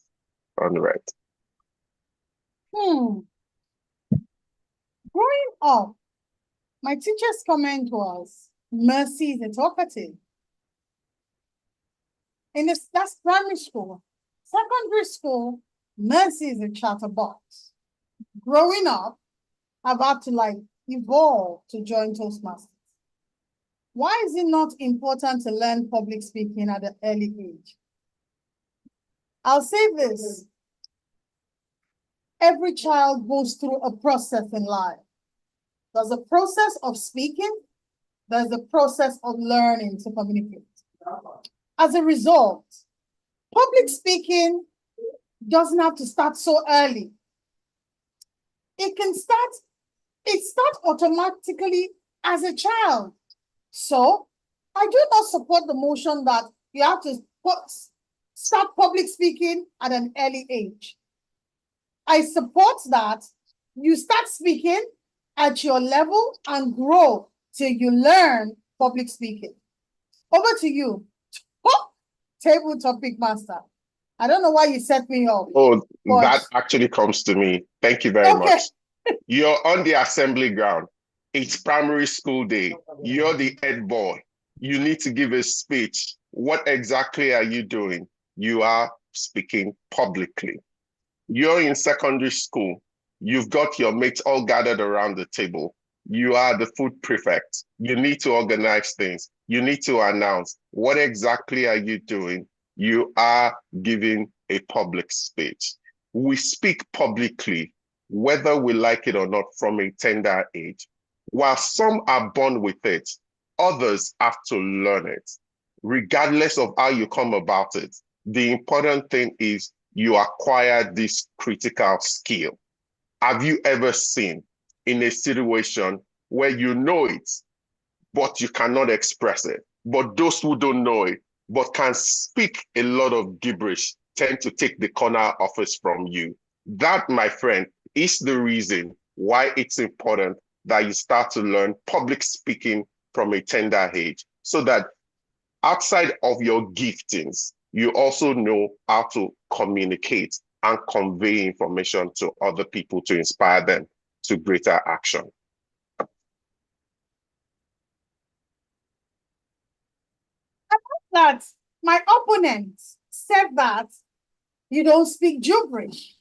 on red. Growing up, my teacher's comment was, Mercy is a talkative. That's primary school. Secondary school, Mercy is a chatterbox. Growing up, I've had to evolve to join Toastmasters. Why is it not important to learn public speaking at an early age? I'll say this. Every child goes through a process in life. There's a process of speaking. There's a process of learning to communicate. As a result, public speaking doesn't have to start so early. It starts automatically as a child. So I do not support the motion that you have to start public speaking at an early age. I support that you start speaking at your level and grow till you learn public speaking. Over to you. Oh, Table Topic Master. I don't know why you set me up. Oh, that actually comes to me. Thank you very much. You're on the assembly ground. It's primary school day. You're the head boy. You need to give a speech. What exactly are you doing? You are speaking publicly. You're in secondary school. You've got your mates all gathered around the table. You are the food prefect. You need to organize things. You need to announce. What exactly are you doing? You are giving a public speech. We speak publicly, whether we like it or not, from a tender age. While some are born with it, others have to learn it. Regardless of how you come about it, the important thing is you acquire this critical skill. Have you ever seen in a situation where you know it, but you cannot express it? But those who don't know it, but can speak a lot of gibberish, tend to take the corner office from you. That, my friend, is the reason why it's important that you start to learn public speaking from a tender age, so that outside of your giftings, you also know how to communicate and convey information to other people to inspire them to greater action. That my opponent said that you don't speak gibberish.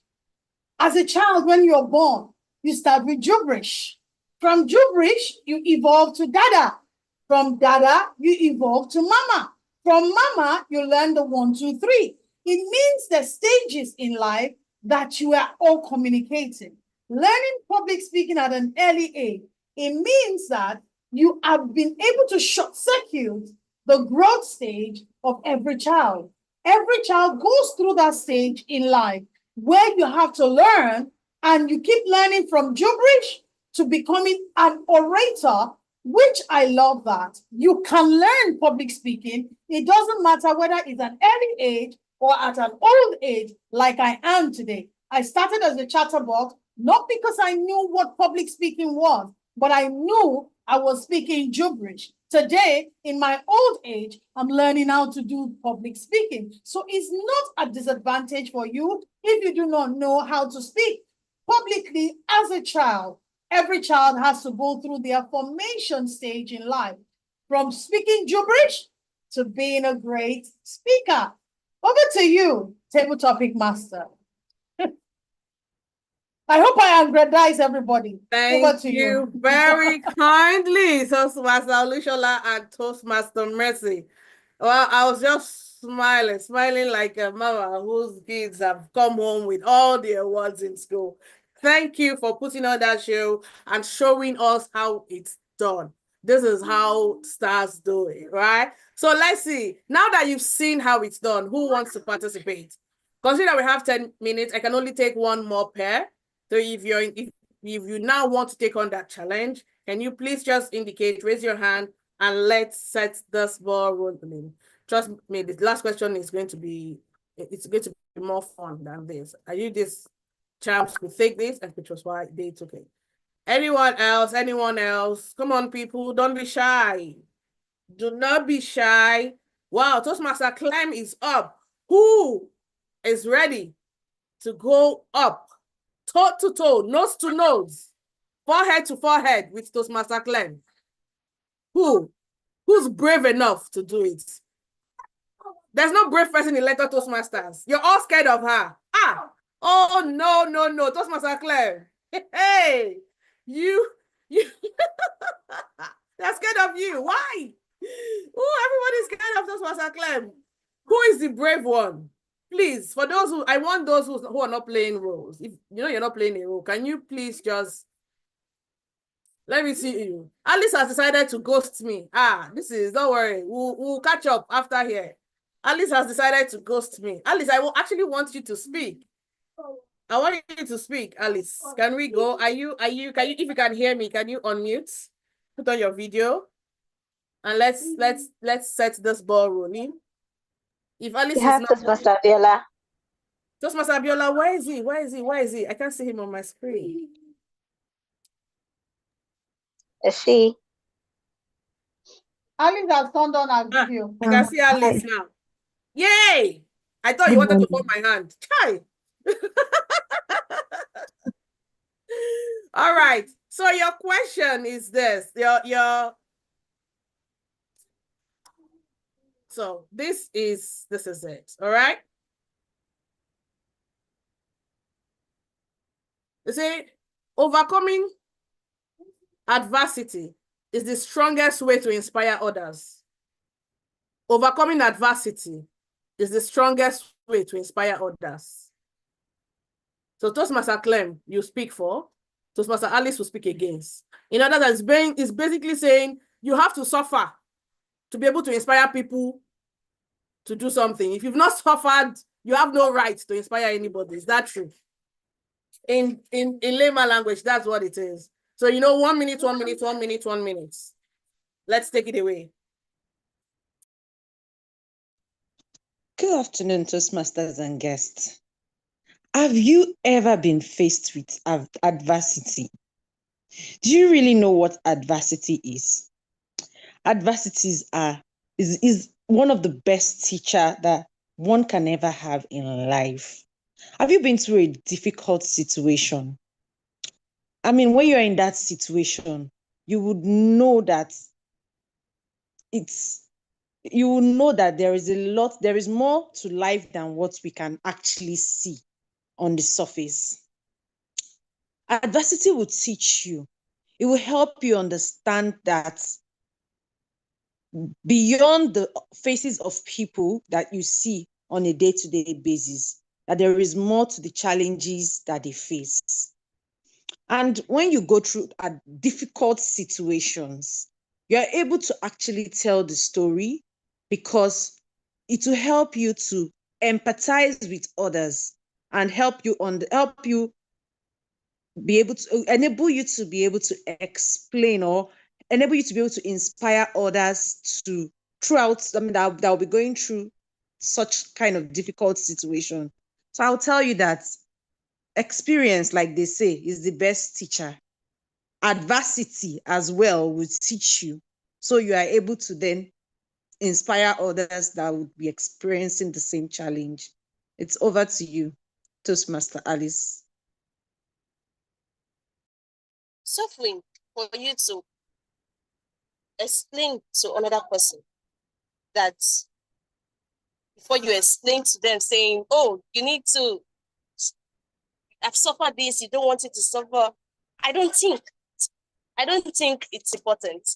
As a child, when you're born, you start with gibberish. From gibberish, you evolve to dada. From dada, you evolve to mama. From mama, you learn the 1, 2, 3. It means the stages in life that you are all communicating. Learning public speaking at an early age, it means that you have been able to short circuit the growth stage of every child. Every child goes through that stage in life where you have to learn, and you keep learning from gibberish to becoming an orator, which I love that. You can learn public speaking. It doesn't matter whether it's an early age or at an old age, like I am today. I started as a chatterbox, not because I knew what public speaking was, but I knew I was speaking gibberish. Today, in my old age, I'm learning how to do public speaking. So it's not a disadvantage for you if you do not know how to speak publicly as a child. Every child has to go through their formation stage in life, from speaking gibberish to being a great speaker. Over to you, table topic master. I hope I aggrandize everybody. Thank you very kindly, Toastmaster Olushola and Toastmaster Mercy. Well, I was just smiling like a mama whose kids have come home with all the awards in school. Thank you for putting on that show and showing us how it's done. This is how stars do it, right? So let's see. Now that you've seen how it's done, who wants to participate? Consider we have 10 minutes. I can only take one more pair. So if you now want to take on that challenge, can you please just indicate, raise your hand, and let's set this ball rolling. Trust me, the last question is going to be, it's going to be more fun than this. Are you this champs to take this? And which was why they took it. Anyone else? Anyone else? Come on, people, don't be shy. Do not be shy. Wow, Toastmaster Clem is up. Who is ready to go up? Toe to toe, nose to nose, forehead to forehead with Toastmaster Clem. Who's brave enough to do it? There's no brave person in LEARNTOR Toastmasters. You're all scared of her. Oh, no, Toastmaster Clem. Hey, you, they're scared of you. Why? Everybody's scared of Toastmaster Clem. Who is the brave one? Please, for those I want those who are not playing roles. If you know you're not playing a role, can you please just let me see you? Alice has decided to ghost me. Don't worry. We'll catch up after here. Alice has decided to ghost me. Alice, I will actually want you to speak. I want you to speak, Alice. Can we go? Can you, if you can hear me, can you unmute? Put on your video. And let's set this ball rolling. If Alice is not Toastmaster Abiola. Toastmaster Abiola, where is he? I can't see him on my screen. I see. Alice has turned on her video. I can see Alice now. Yay! I thought you wanted to hold my hand. Chai! All right. So your question is this. So this is it. All right. You see, overcoming adversity is the strongest way to inspire others. Overcoming adversity is the strongest way to inspire others. So Toastmaster Clem, you speak for. Toastmaster Alice will speak against. In other words, it's basically saying you have to suffer to be able to inspire people to do something. If you've not suffered, you have no right to inspire anybody. Is that true? In layman language, that's what it is. So, 1 minute, 1 minute, 1 minute, 1 minute. Let's take it away. Good afternoon, Toastmasters and guests. Have you ever been faced with adversity? Do you really know what adversity is? Adversities is one of the best teacher that one can ever have in life. Have you been through a difficult situation? I mean, when you're in that situation, you would know that you will know that there is more to life than what we can actually see on the surface. Adversity will teach you. It will help you understand that beyond the faces of people that you see on a day-to-day basis, that there is more to the challenges that they face. And when you go through difficult situations, you're able to actually tell the story because it will help you to empathize with others and help you be able to enable you to be able to explain or enable you to be able to inspire others to throughout, I mean, that will be going through such kind of difficult situation. So I'll tell you that experience, like they say, is the best teacher. Adversity as well will teach you. So you are able to then inspire others that would be experiencing the same challenge. It's over to you, Toastmaster Alice. Suffering for you to explain to another person that before you explain to them saying, oh, you need to, I've suffered this, you don't want it to suffer. I don't think it's important.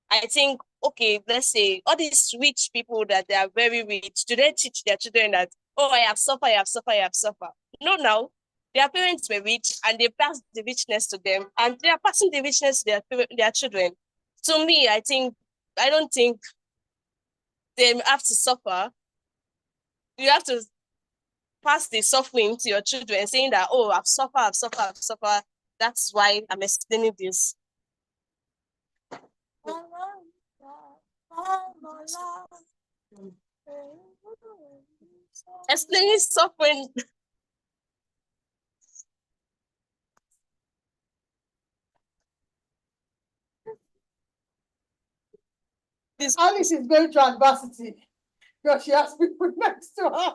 I think, okay, let's say all these rich people that they are very rich, do they teach their children that, oh, I have suffered, I have suffered, I have suffered? No, now. Their parents were rich and they passed the richness to them and they are passing the richness to their children. To me, I don't think they have to suffer. You have to pass the suffering to your children saying that, oh, I've suffered, I've suffered, I've suffered. That's why I'm explaining this. Explaining suffering. Alice is going through adversity because she has people next to her.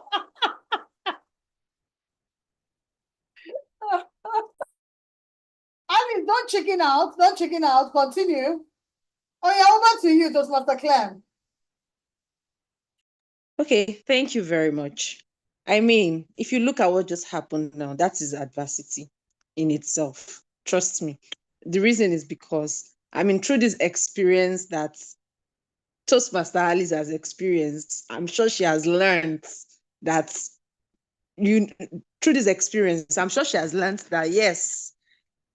Alice, don't chicken out. Don't chicken out. Continue. Oh, yeah, over to you, Toastmaster Clem. Okay, thank you very much. I mean, if you look at what just happened now, that is adversity in itself. Trust me. The reason is because, I mean, through this experience that Toastmaster Alice has experienced, I'm sure she has learned that through this experience, I'm sure she has learned that, yes,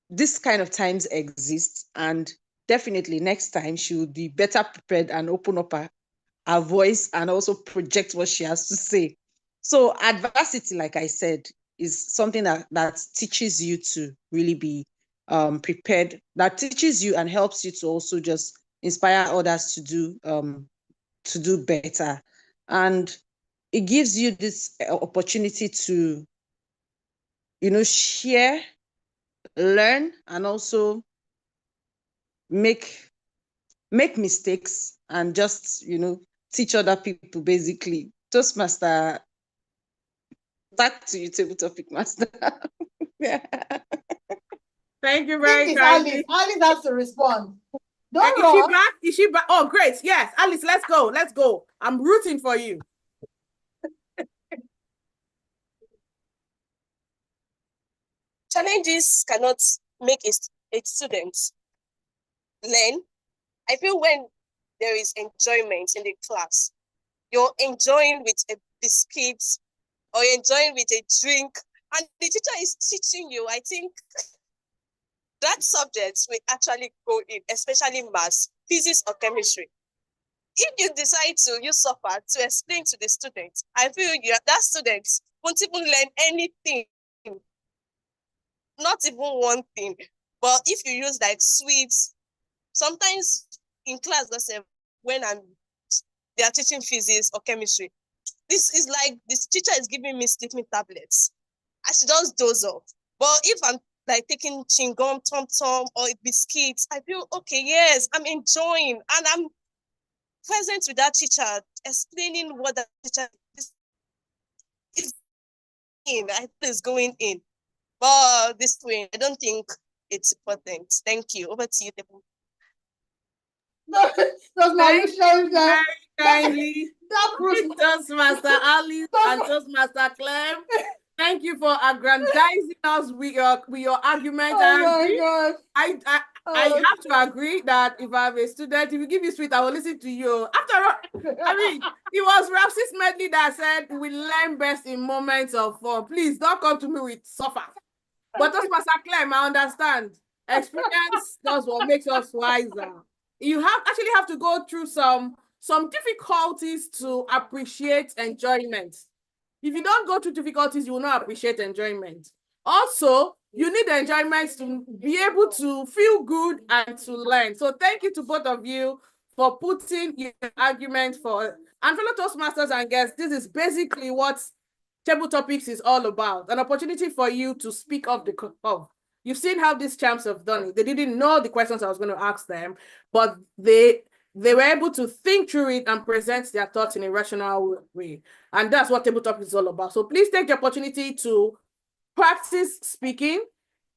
this kind of times exist, and definitely next time she will be better prepared and open up her voice and also project what she has to say. So adversity, like I said, is something that teaches you to really be prepared, that teaches you and helps you to also just inspire others to do better. And it gives you this opportunity to, share, learn, and also make mistakes and just, teach other people, basically. Toastmaster, back to you, table topic master. Thank you very much. Alice has to respond. Don't Is she back? Is she back? Oh, great. Yes, Alice, let's go. Let's go. I'm rooting for you. Challenges cannot make a student learn. I feel when there is enjoyment in the class, you're enjoying with a biscuit or you're enjoying with a drink, and the teacher is teaching you, I think that subject will actually go in, especially maths, physics, or chemistry. If you decide to use suffer to explain to the student, I feel that student won't even learn anything, not even one thing. But if you use like sweets, sometimes in class, when they are teaching physics or chemistry, this is like this teacher is giving me sleeping tablets. I should just doze off. But if I'm like taking chewing gum, tom or biscuits, I feel okay, yes, I'm enjoying and I'm present with that teacher, explaining what the teacher is in, I think is going in. But this way, I don't think it's important. Thank you. Over to you, Deborah. That's my Thank you very kindly, Toastmaster Ali and Toastmaster Clem. Thank you for aggrandizing us with your argument. Oh my God. I have to agree that if I'm a student, if you give me sweet, I will listen to you. After all, I mean, it was Rapsis Medley that said we learn best in moments of fun. Please don't come to me with suffer. But Toastmaster Clem, I understand. Experience does what makes us wiser. You actually have to go through some difficulties to appreciate enjoyment. If you don't go through difficulties, you will not appreciate enjoyment. Also, you need enjoyment to be able to feel good and to learn. So thank you to both of you for putting your argument for, and fellow Toastmasters and guests, this is basically what Table Topics is all about, an opportunity for you to speak off the cuff. You've seen how these champs have done it. They didn't know the questions I was going to ask them, but they were able to think through it and present their thoughts in a rational way. And that's what Table Topics is all about. So please take the opportunity to practice speaking,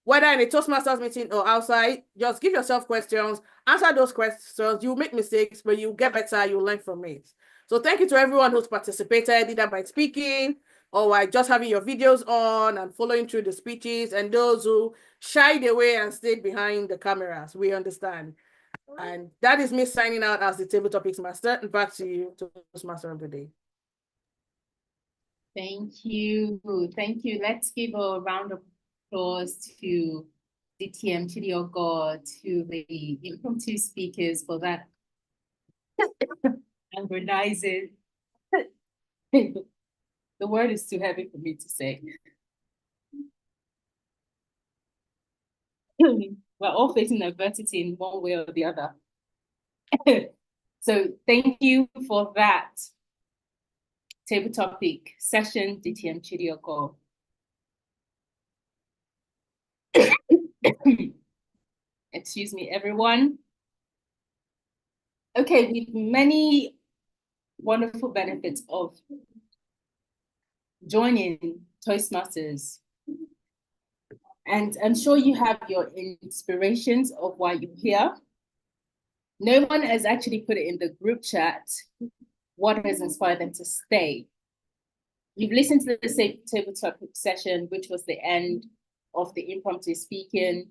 whether in a Toastmasters meeting or outside. Just give yourself questions, answer those questions. You'll make mistakes, but you'll get better, you'll learn from it. So thank you to everyone who's participated, either by speaking or by just having your videos on and following through the speeches, and those who shied away and stayed behind the cameras. We understand. And that is me signing out as the Table Topics Master. And back to you, Toastmaster of the Day. Thank you. Thank you. Let's give a round of applause to DTM Chidiogo, to the impromptu speakers for that aggrandizing. The word is too heavy for me to say. We're all facing adversity in one way or the other. So thank you for that table topic session, DTM Chidiogo. Excuse me, everyone. Okay, with many wonderful benefits of joining Toastmasters, and I'm sure you have your inspirations of why you're here. No one has actually put it in the group chat what has inspired them to stay. You've listened to the table topic session, which was the end of the impromptu speaking.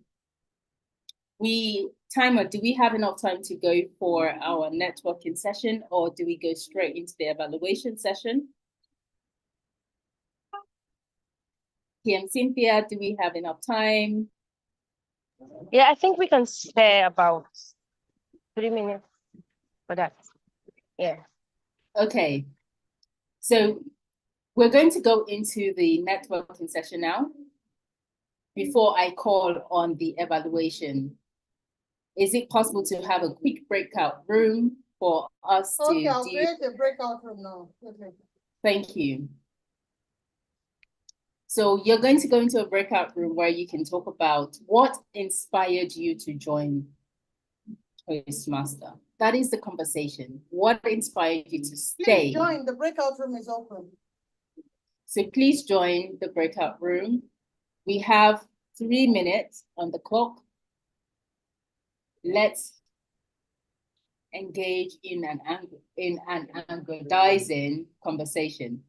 Timer, do we have enough time to go for our networking session, or do we go straight into the evaluation session? TM Cynthia, do we have enough time? Yeah, I think we can spare about 3 minutes for that. Yeah. Okay. So we're going to go into the networking session now before I call on the evaluation. Is it possible to have a quick breakout room for us to do? I'll create a breakout room now. Okay. Thank you. So you're going to go into a breakout room where you can talk about what inspired you to join Toastmaster. That is the conversation. What inspired you to stay? Please join, the breakout room is open. So please join the breakout room. We have 3 minutes on the clock. Let's engage in an aggrandizing conversation.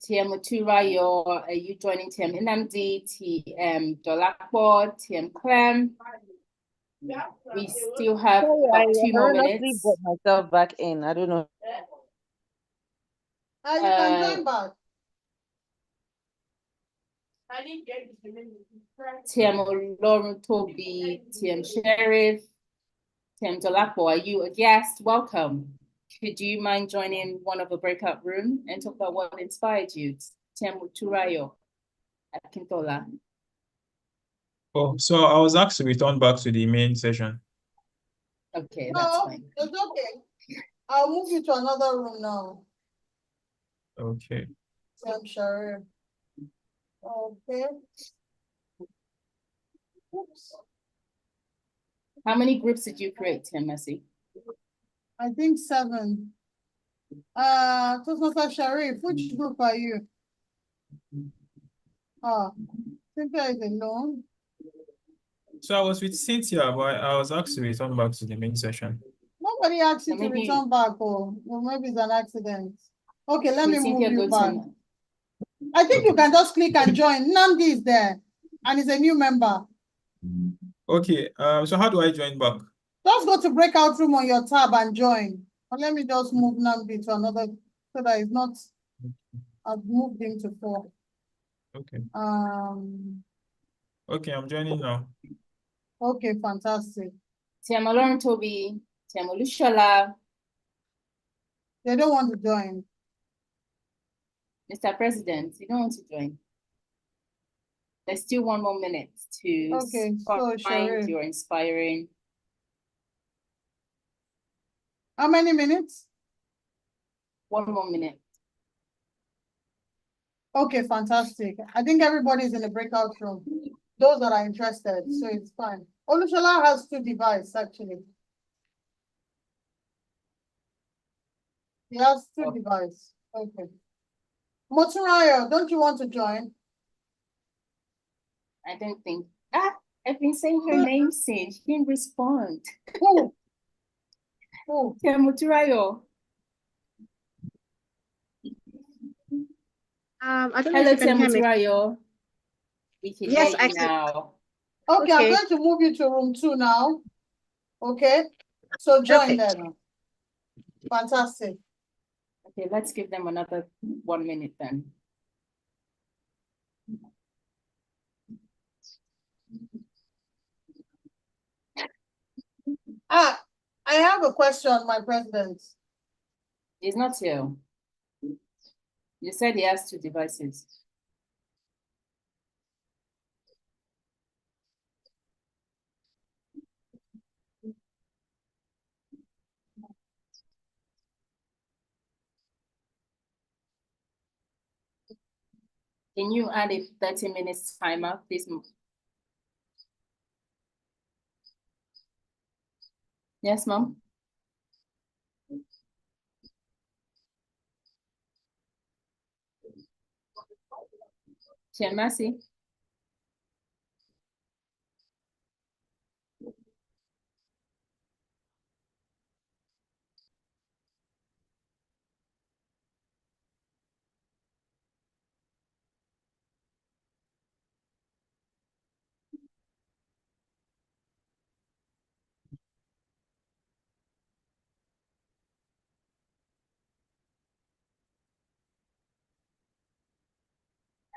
TM Oturayo, are you joining TM Inamdi, TM Dolapo, TM Clem? We still have about 2 more minutes. Got myself back in. I don't know. You can join back. TM Lauren Toby, TM Sheriff, TM Dolapo, are you a guest? Welcome. Could you mind joining one of the breakout room and talk about what inspired you? TM Oturayo, Akintola. Oh, so I was asked to return back to the main session. Okay, that's No, fine. it's okay. I'll move you to another room now. Okay. Sam Sharif. Okay. Oops. How many groups did you create, Messi? I think 7. Toastmaster Sharif, which group are you? Cynthia is alone. So I was with Cynthia, but I was asked to return back to the main session. Nobody asked you So to maybe- return back, or maybe it's an accident. Okay, let me Cynthia, move you go back. to- I think you can just click and join. Nandi is there, and he's a new member. Okay, so how do I join back? Just go to breakout room on your tab and join. And let me just move Nandi to another, so that it's not, I've moved him to 4. Okay. Um, Okay, I'm joining now. okay, fantastic. Tiamolorun Toby, Tiamolushola, They don't want to join. Mr. President, you don't want to join. There's still 1 more minute to Okay, so find Sharif. your inspiring. How many minutes? 1 more minute. Okay, fantastic. I think everybody's in the breakout room. Those that are interested, so it's fine. Olushola has 2 devices, actually. He has 2 devices. Okay. Moturayo, don't you want to join? I don't think. I've been saying her name since. She didn't respond. Who? Who? Tiamoturayo. I don't know Hello, if you can hear me. Tiamoturayo. We can Yes, hear I you can. now. Okay, I'm Okay. going to move you to room 2 now. Okay, so join Okay. them. Fantastic. Okay, let's give them another 1 minute then. I have a question, my president. He's not here. You said he has 2 devices. Can you add a 30 minutes timer, please? Yes, ma'am. Mercy.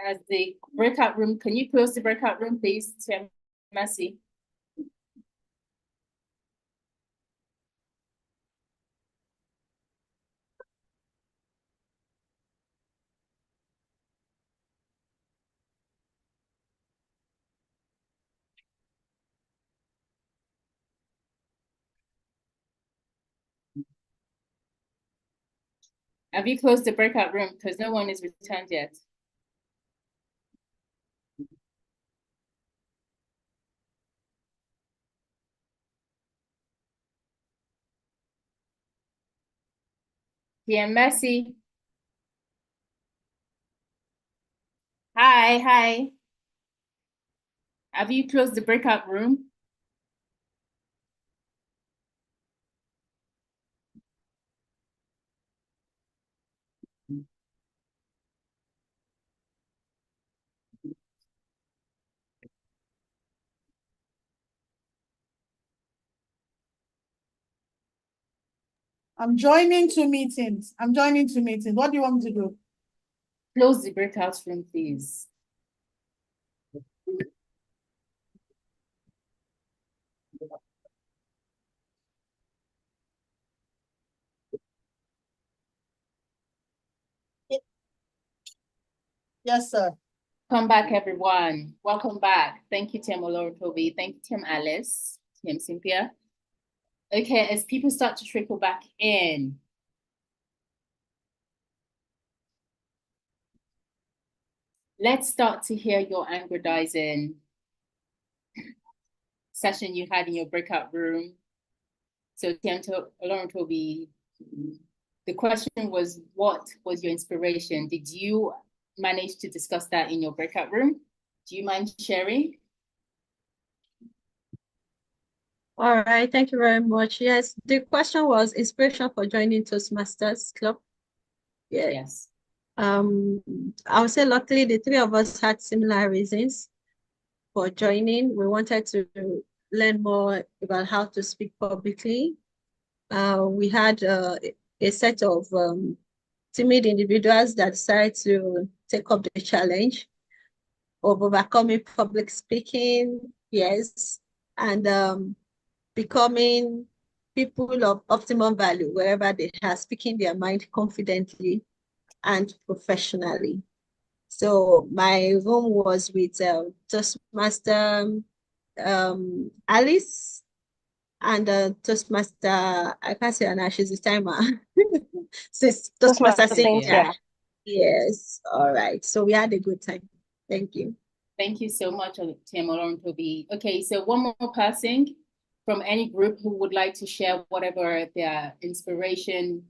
As the breakout room, can you close the breakout room, please, Mercy? Have you closed the breakout room? Because no one is returned yet. Mercy. Hi. Have you closed the breakout room? I'm joining 2 meetings. What do you want me to do? Close the breakout room, please. Yes, sir. Welcome back, everyone. Welcome back. Thank you, Tim Olorotobi. Thank you, Tim Alice, Tim Cynthia. Okay, as people start to trickle back in, let's start to hear your aggrandizing session you had in your breakout room. So, Tim Olorotobi, the question was, what was your inspiration? Did you manage to discuss that in your breakout room? Do you mind sharing? All right, thank you very much. Yes, the question was inspiration for joining Toastmasters Club. Yeah. Yes. I would say luckily the three of us had similar reasons for joining. We wanted to learn more about how to speak publicly. We had a set of timid individuals that decided to take up the challenge of overcoming public speaking, yes, and becoming people of optimum value wherever they are, speaking their mind confidently and professionally. So my room was with Toastmaster Alice and Toastmaster, I can't say her now, she's a timer. Toastmaster Cynthia. Yes, all right. So we had a good time. Thank you. Thank you so much, Tim Olorotobi. Okay, so one more person from any group who would like to share whatever their inspiration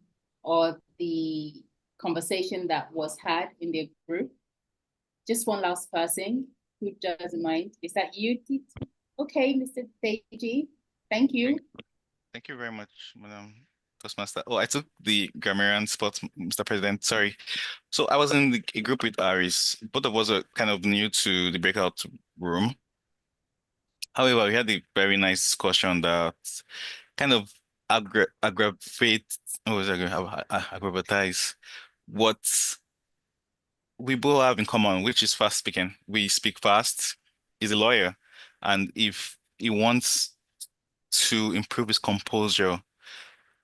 or the conversation that was had in their group. Just one last person who doesn't mind. Is that you? Okay, Mr. Deji. Thank you. Thank you very much, Madam Toastmaster. Oh, I took the grammarian spot, Mr. President. Sorry. So I was in a group with Aris. Both of us are kind of new to the breakout room. However, we had a very nice discussion that kind of aggravatize what we both have in common, which is fast speaking. We speak fast. He's a lawyer, and if he wants to improve his composure,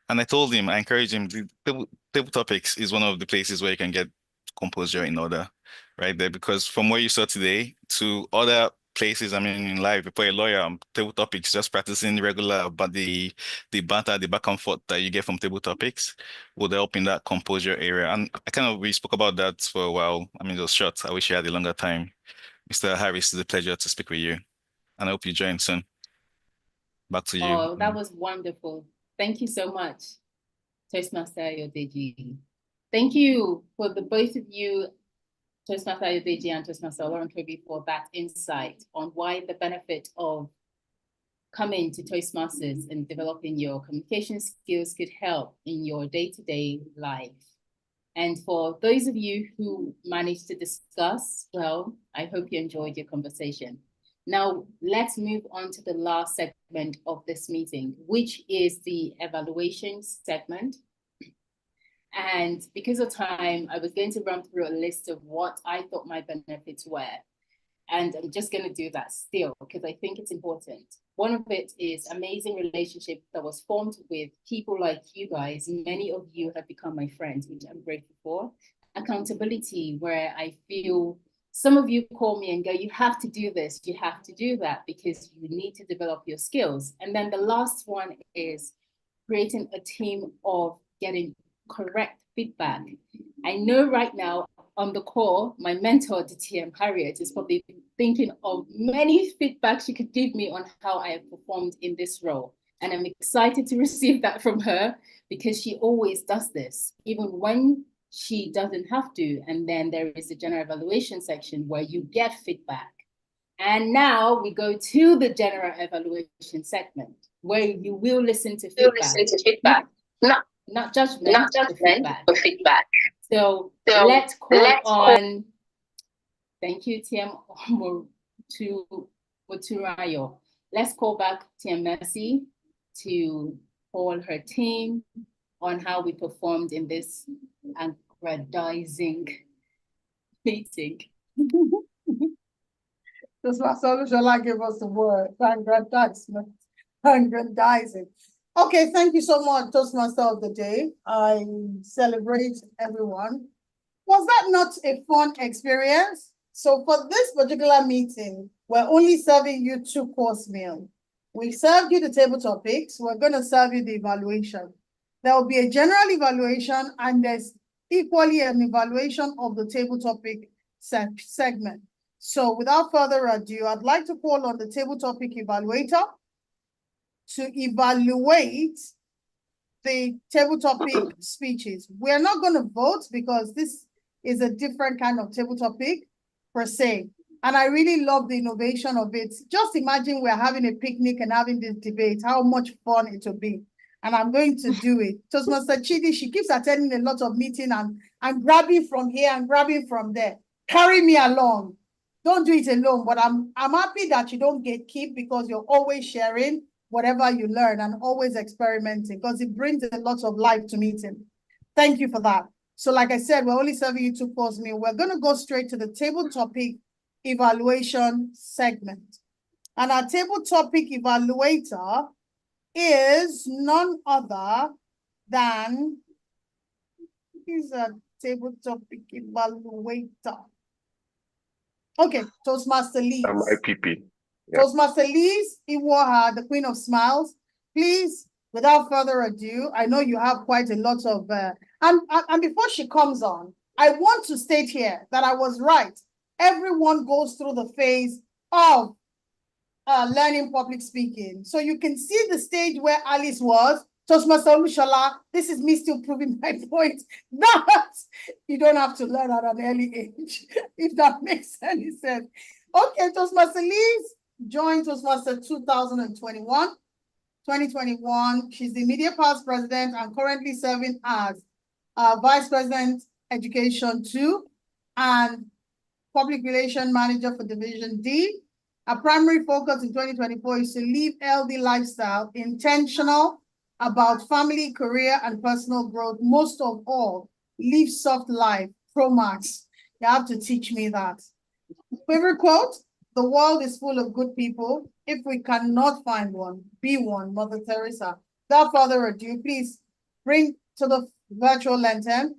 and I encouraged him, the table topics is one of the places where you can get composure in order, right there. Because from where you saw today to other places, I mean, in life, before a lawyer, table topics, just practicing regular, but the banter, the back and forth that you get from table topics would help in that composure area. And we spoke about that for a while. I mean, it was short. I wish you had a longer time. Mr. Harris, it's a pleasure to speak with you. And I hope you join soon. Back to you. Oh, that was wonderful. Thank you so much, Toastmaster Ayodeji. Thank you for the both of you, Toastmaster Ayodeji and Toastmaster Olorotobi, for that insight on why the benefit of coming to Toastmasters and developing your communication skills could help in your day-to-day life. And for those of you who managed to discuss, well, I hope you enjoyed your conversation. Now, let's move on to the last segment of this meeting, which is the evaluation segment. And because of time, I was going to run through a list of what I thought my benefits were. And I'm just going to do that still, because I think it's important. One of it is amazing relationship that was formed with people like you guys. Many of you have become my friends, which I'm grateful for. Accountability, where I feel some of you call me and go, you have to do this, you have to do that, because you need to develop your skills. And then the last one is creating a team of getting correct feedback. I know right now on the call, my mentor, DTM Harriet, is probably thinking of many feedbacks she could give me on how I have performed in this role. And I'm excited to receive that from her, because she always does this, even when she doesn't have to. And then there is the general evaluation section where you get feedback. And now we go to the general evaluation segment, where you will listen to feedback. Not judgment, but feedback. So let's call on, thank you, TM Moturayo. Let's call back TM Mercy to call her team on how we performed in this aggrandizing meeting. This was Shola gave us the word, aggrandizing. Okay, thank you so much, Toastmaster of the Day. I celebrate everyone. Was that not a fun experience? So for this particular meeting, we're only serving you 2-course meal. We served you the table topics. We're going to serve you the evaluation. There will be a general evaluation, and there's equally an evaluation of the table topic segment. So without further ado, I'd like to call on the table topic evaluator to evaluate the table topic speeches. We're not going to vote because this is a different kind of table topic per se. And I really love the innovation of it. Just imagine we're having a picnic and having this debate, how much fun it will be. And I'm going to do it. Toastmaster Chidi, she keeps attending a lot of meetings and I'm grabbing from here and grabbing from there. Carry me along. Don't do it alone, but I'm happy that you don't gatekeep because you're always sharing whatever you learn and always experimenting because it brings a lot of life to meeting. Thank you for that. So like I said, we're only serving you 2-course meal. We're going to go straight to the table topic evaluation segment. And our table topic evaluator is none other than, he's a table topic evaluator. Okay, Toastmaster Liz. MIPP. Yeah. Toastmaster Liz Iwoha, the Queen of Smiles. Please, without further ado, I know you have quite a lot of, and before she comes on, I want to state here that I was right. Everyone goes through the phase of learning public speaking. So you can see the stage where Alice was. Toastmaster Olushola, this is me still proving my point that you don't have to learn at an early age, if that makes any sense. Okay, Toastmaster Liz joined Toastmaster 2021. She's the immediate past president and currently serving as Vice President Education 2 and Public Relations Manager for Division D. Our primary focus in 2024 is to live healthy lifestyle, intentional about family, career, and personal growth. Most of all, live soft life, Pro Max. You have to teach me that. Favorite quote? The world is full of good people. If we cannot find one, be one, Mother Teresa. Without further ado, please bring to the virtual lantern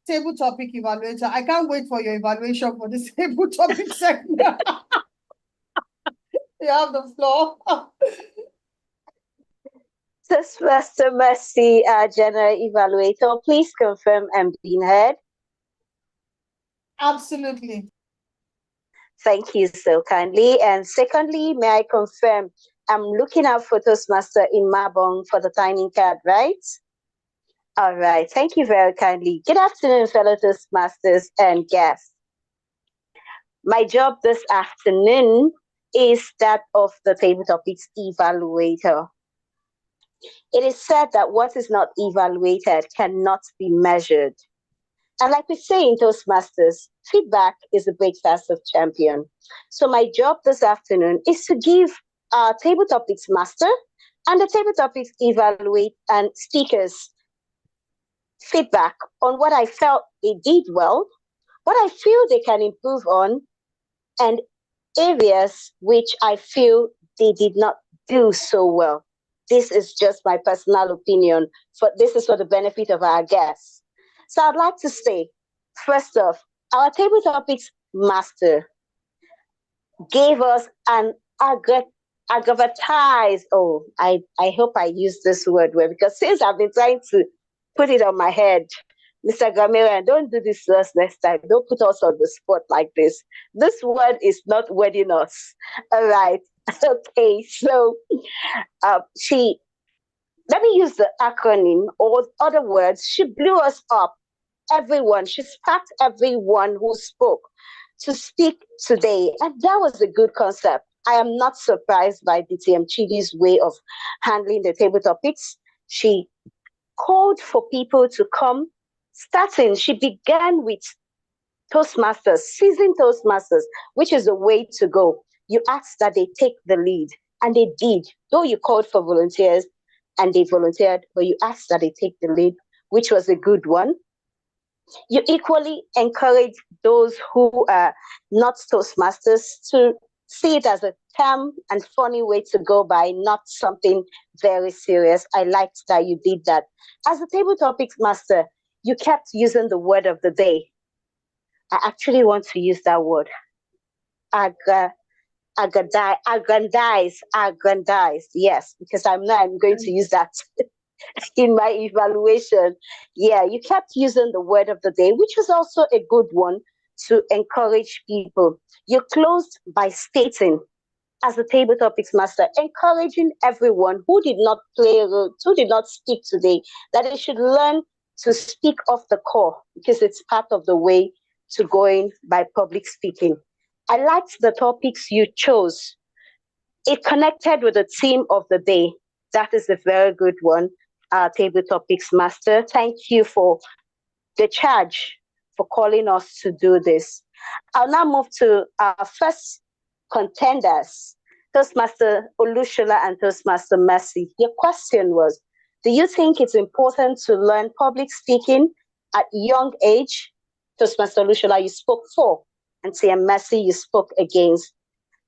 table topic evaluator. I can't wait for your evaluation for this table topic segment. You have the floor. Toastmaster Mercy, General Evaluator, please confirm I'm being heard. Absolutely. Thank you so kindly. And secondly, may I confirm I'm looking out for Toastmaster in Mabong for the timing card, right? All right. Thank you very kindly. Good afternoon, fellow Toastmasters and guests. My job this afternoon is that of the table topics evaluator. It is said that what is not evaluated cannot be measured. And like we say in Toastmasters, feedback is the breakfast of champion. So my job this afternoon is to give our table topics master and the table topics evaluate and speakers feedback on what I felt they did well, what I feel they can improve on, and areas which I feel they did not do so well. This is just my personal opinion. This is for the benefit of our guests. So I'd like to say, first off, our table topics master gave us an advertise. Oh, I hope I use this word well, because since I've been trying to put it on my head, Mr. Gamera, don't do this to us next time. Don't put us on the spot like this. This word is not wedding us. All right. Okay. So let me use the acronym, or other words, she blew us up. Everyone, she sparked everyone who spoke to speak today. And that was a good concept. I am not surprised by DTM Chidi's way of handling the table topics. She called for people to come. Starting, she began with Toastmasters, seasoned Toastmasters, which is the way to go. You asked that they take the lead, and they did. Though you called for volunteers, and they volunteered, but you asked that they take the lead, which was a good one. You equally encourage those who are not Toastmasters to see it as a calm and funny way to go by, not something very serious. I liked that you did that. As a table topics master, you kept using the word of the day. I actually want to use that word. Aggrandize. Yes, because I'm going to use that in my evaluation. Yeah, you kept using the word of the day, which is also a good one to encourage people. You closed by stating, as a table topics master, encouraging everyone who did not play a role, who did not speak today, that they should learn to speak off the core, because it's part of the way to going by public speaking. I liked the topics you chose. It connected with the theme of the day. That is a very good one, table topics master. Thank you for the charge for calling us to do this. I'll now move to our first contenders, Toastmaster Olushola and Toastmaster Mercy. Your question was, do you think it's important to learn public speaking at young age? Toastmaster Olushola, you spoke for, and TM Mercy, you spoke against.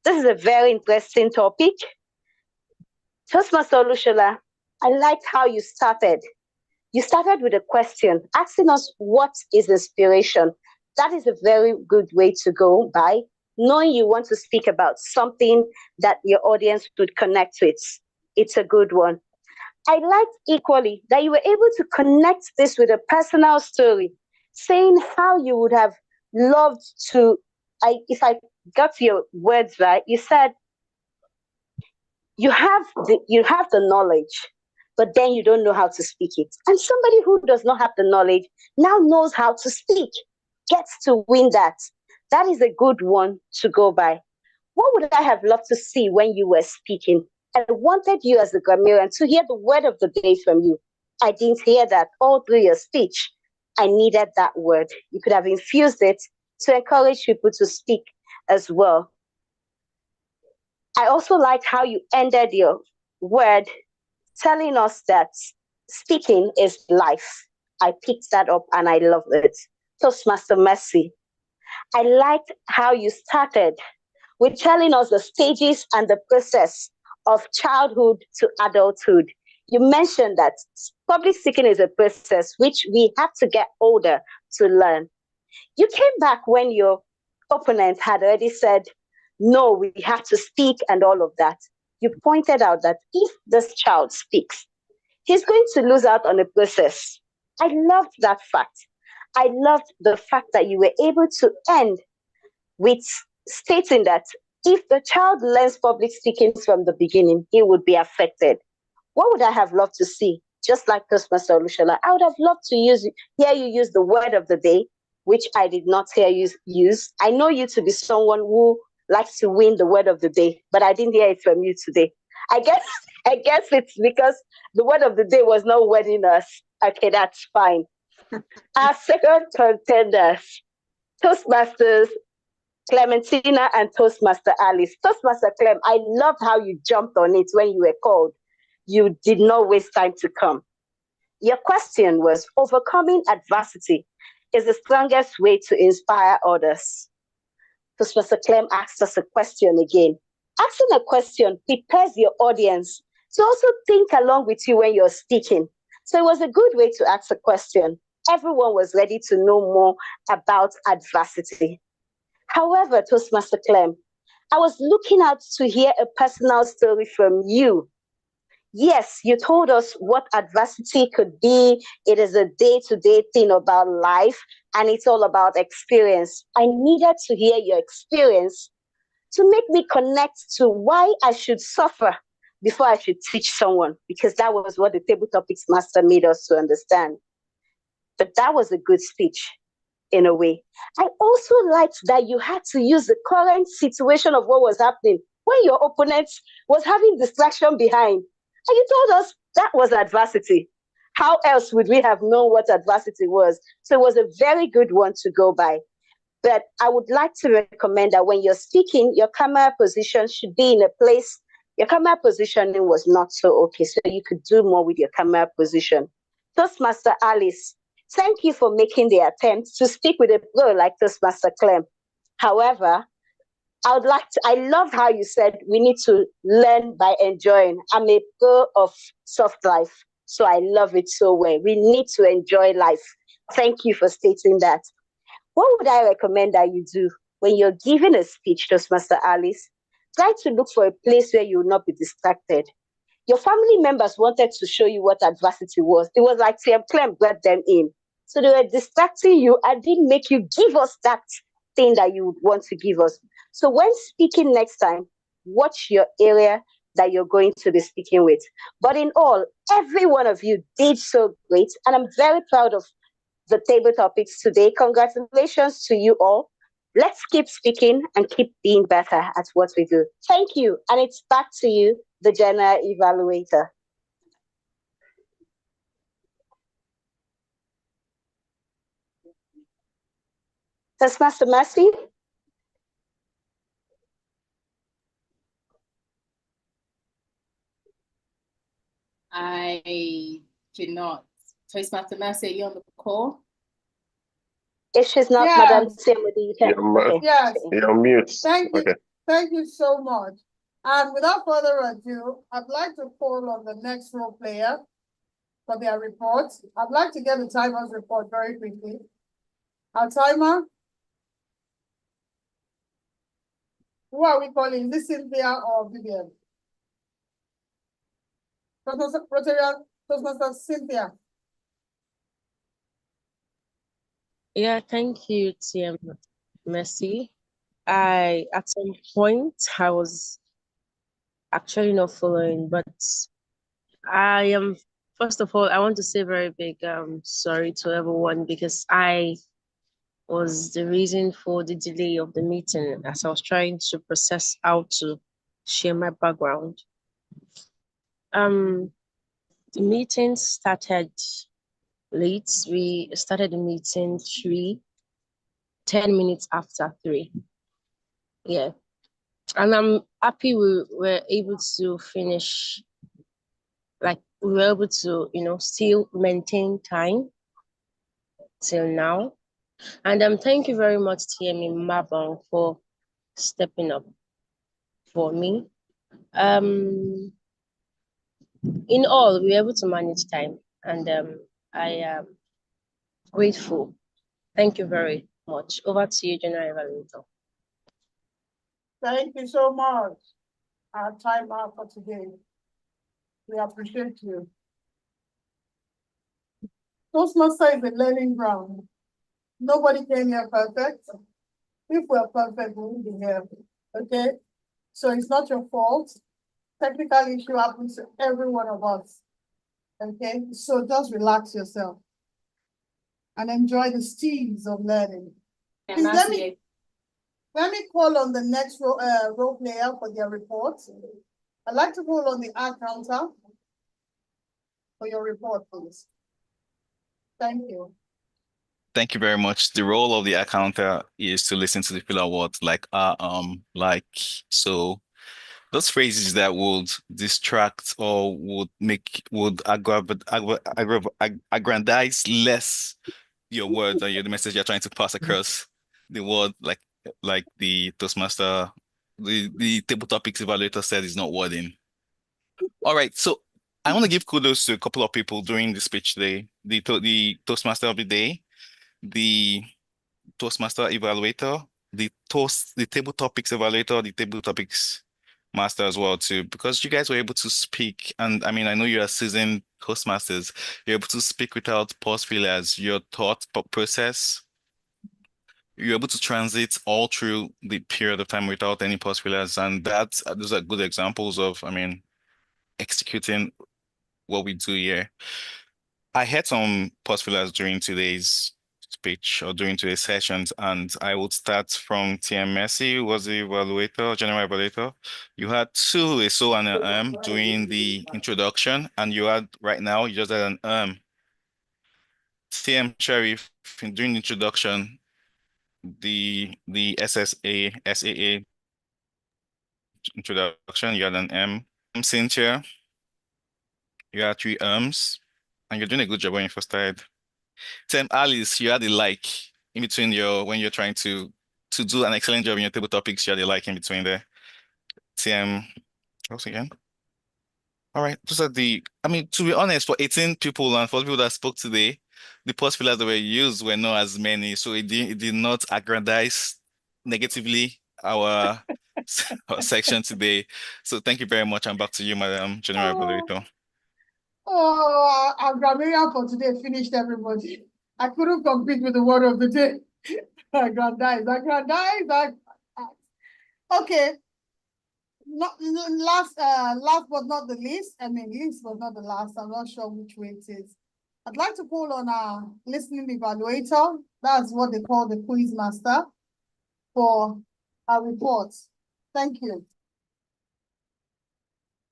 This is a very interesting topic. Toastmaster Olushola, I liked how you started. You started with a question, asking us what is inspiration. That is a very good way to go by, knowing you want to speak about something that your audience would connect with. It's a good one. I liked equally that you were able to connect this with a personal story, saying how you would have loved to, if I got your words right, you said you have the knowledge, but then you don't know how to speak it. And somebody who does not have the knowledge now knows how to speak, gets to win that. That is a good one to go by. What would I have loved to see when you were speaking? I wanted you as a grammarian to hear the word of the day from you. I didn't hear that all through your speech. I needed that word. You could have infused it to encourage people to speak as well. I also liked how you ended your word telling us that speaking is life. I picked that up and I love it. Toastmaster Mercy, I liked how you started with telling us the stages and the process of childhood to adulthood. You mentioned that public speaking is a process which we have to get older to learn. You came back when your opponent had already said, no, we have to speak and all of that. You pointed out that if this child speaks, he's going to lose out on a process. I loved that fact. I loved the fact that you were able to end with stating that if the child learns public speaking from the beginning, he would be affected. What would I have loved to see? Just like Toastmaster Olushola, I would have loved to hear you use the word of the day, which I did not hear you use. I know you to be someone who likes to win the word of the day, but I didn't hear it from you today. I guess it's because the word of the day was not winning us. Okay, that's fine. Our second contenders, Toastmasters Clementina and Toastmaster Alice. Toastmaster Clem, I loved how you jumped on it when you were called. You did not waste time to come. Your question was, overcoming adversity is the strongest way to inspire others. Toastmaster Clem asked us a question again. Asking a question prepares your audience to also think along with you when you're speaking. So it was a good way to ask a question. Everyone was ready to know more about adversity. However, Toastmaster Clem, I was looking out to hear a personal story from you. Yes, you told us what adversity could be. It is a day-to-day thing about life, and it's all about experience. I needed to hear your experience to make me connect to why I should suffer before I should teach someone, because that was what the Table Topics Master made us to understand. But that was a good speech in a way. I also liked that you had to use the current situation of what was happening when your opponent was having distraction behind. And you told us that was adversity. How else would we have known what adversity was? So it was a very good one to go by. But I would like to recommend that when you're speaking, your camera position should be in a place. Your camera positioning was not so okay, so you could do more with your camera position. Toastmaster Alice, thank you for making the attempt to speak with a pro like Toastmaster Clem. However, I love how you said we need to learn by enjoying. I'm a pro of soft life, so I love it so well. We need to enjoy life. Thank you for stating that. what would I recommend that you do when you're giving a speech, Toastmaster Alice? Try to look for a place where you will not be distracted. Your family members wanted to show you what adversity was. It was like TM Clem brought them in. So they were distracting you and didn't make you give us that thing that you would want to give us. So when speaking next time, watch your area that you're going to be speaking with. But in all, every one of you did so great. And I'm very proud of the table topics today. Congratulations to you all. Let's keep speaking and keep being better at what we do. Thank you. And it's back to you, the general evaluator. Toastmaster Mercy? I cannot. Toastmaster Mercy, are you on the call? If she's not, Yes. Madam Timothy, you can. Okay. Yes. You're on mute. Thank you. Okay. Thank you so much. And without further ado, I'd like to call on the next role player for their reports. I'd like to get the timer's report very quickly. Our timer. Who are we calling? Is this Cynthia or Vivian? Toastmaster Cynthia. Yeah, thank you, TM Mercy. At some point, I was actually not following, but I am, first of all, I want to say very big sorry to everyone because I was the reason for the delay of the meeting as I was trying to process how to share my background. The meeting started late. We started the meeting 10 minutes after 3. Yeah. And I'm happy we were able to finish, like we were able to, still maintain time till now. And thank you very much, TME Mabon, for stepping up for me. In all, we were able to manage time, and I am grateful. Thank you very much. Over to you, General Evaluator. Thank you so much. Our timer for today. We appreciate you. Toastmaster is a learning ground. Nobody came here perfect. If we're perfect, we won't be here. Okay? So it's not your fault. Technical issue happens to every one of us. Okay? So just relax yourself and enjoy the steams of learning. Please, let me call on the next role player for their report. I'd like to call on the ad counter for your report, please. Thank you. Thank you very much. The role of the accountant is to listen to the filler words like so. Those phrases that would distract or would aggrandize less your words or the message you're trying to pass across. The word like the Toastmaster, the table topics evaluator said is not wording. All right, so I want to give kudos to a couple of people during the speech today. The Toastmaster of the day, the Toastmaster evaluator, the table topics evaluator, the table topics master as well too, because you guys were able to speak. And I mean, I know you're seasoned Toastmasters. You're able to speak without pause fillers. Your thought process, you're able to transit all through the period of time without any pause fillers. And those are good examples of, I mean, executing what we do here. I had some pause fillers during today's speech or during today's sessions, and I would start from TM Messi, who was the evaluator, general evaluator. You had 2, a so and an during the introduction, and you had right now, you just had an TM Sheriff, during the introduction, the SAA introduction, you had an M. Cynthia, you had 3 and you're doing a good job when you first started. Tim Alice, you had the like in between when you're trying to do an excellent job in your table topics, you had the like in between there. Tim, once again. All right, those are I mean, to be honest, for 18 people and for people that spoke today, the purpose pillars that were used were not as many, so it did not aggrandize negatively our, our section today. So thank you very much. And back to you, Madam General Evaluator. Oh, our grammarian for today finished everybody. I couldn't compete with the word of the day. Aggrandize. Okay. Last but not the least, least but not the last, I'm not sure which way it is. I'd like to call on our listening evaluator, that's what they call the quiz master, for our reports. Thank you.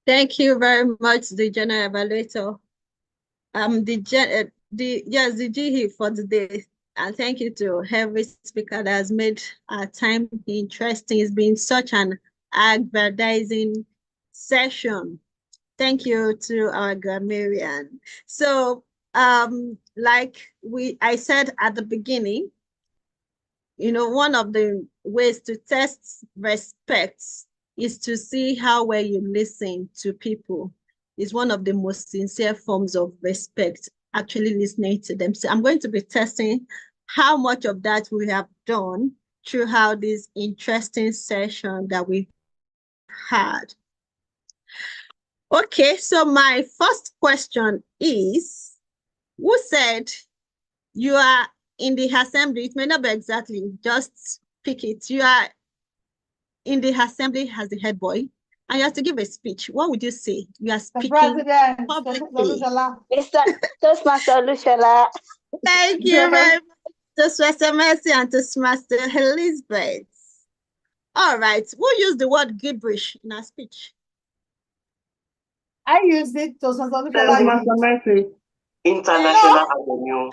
Thank you very much, the General Evaluator. The GE for today. And thank you to every speaker that has made our time interesting. It's been such an advertising session. Thank you to our grammarian. So, like I said at the beginning, one of the ways to test respect is to see how well you listen to people. It's one of the most sincere forms of respect, actually listening to them. So I'm going to be testing how much of that we have done throughout this interesting session that we've had. Okay, so my first question is, who said you are in the assembly? It may not be exactly, just pick it. You are in the assembly as the head boy, and you have to give a speech. What would you say? You are speaking publicly. Mr. Toastmaster Olushola. Thank you very much, Toastmaster Mercy and Toastmaster Elizabeth. All right, who used the word gibberish in our speech? I used it, Toastmaster Olushola. International Avenue.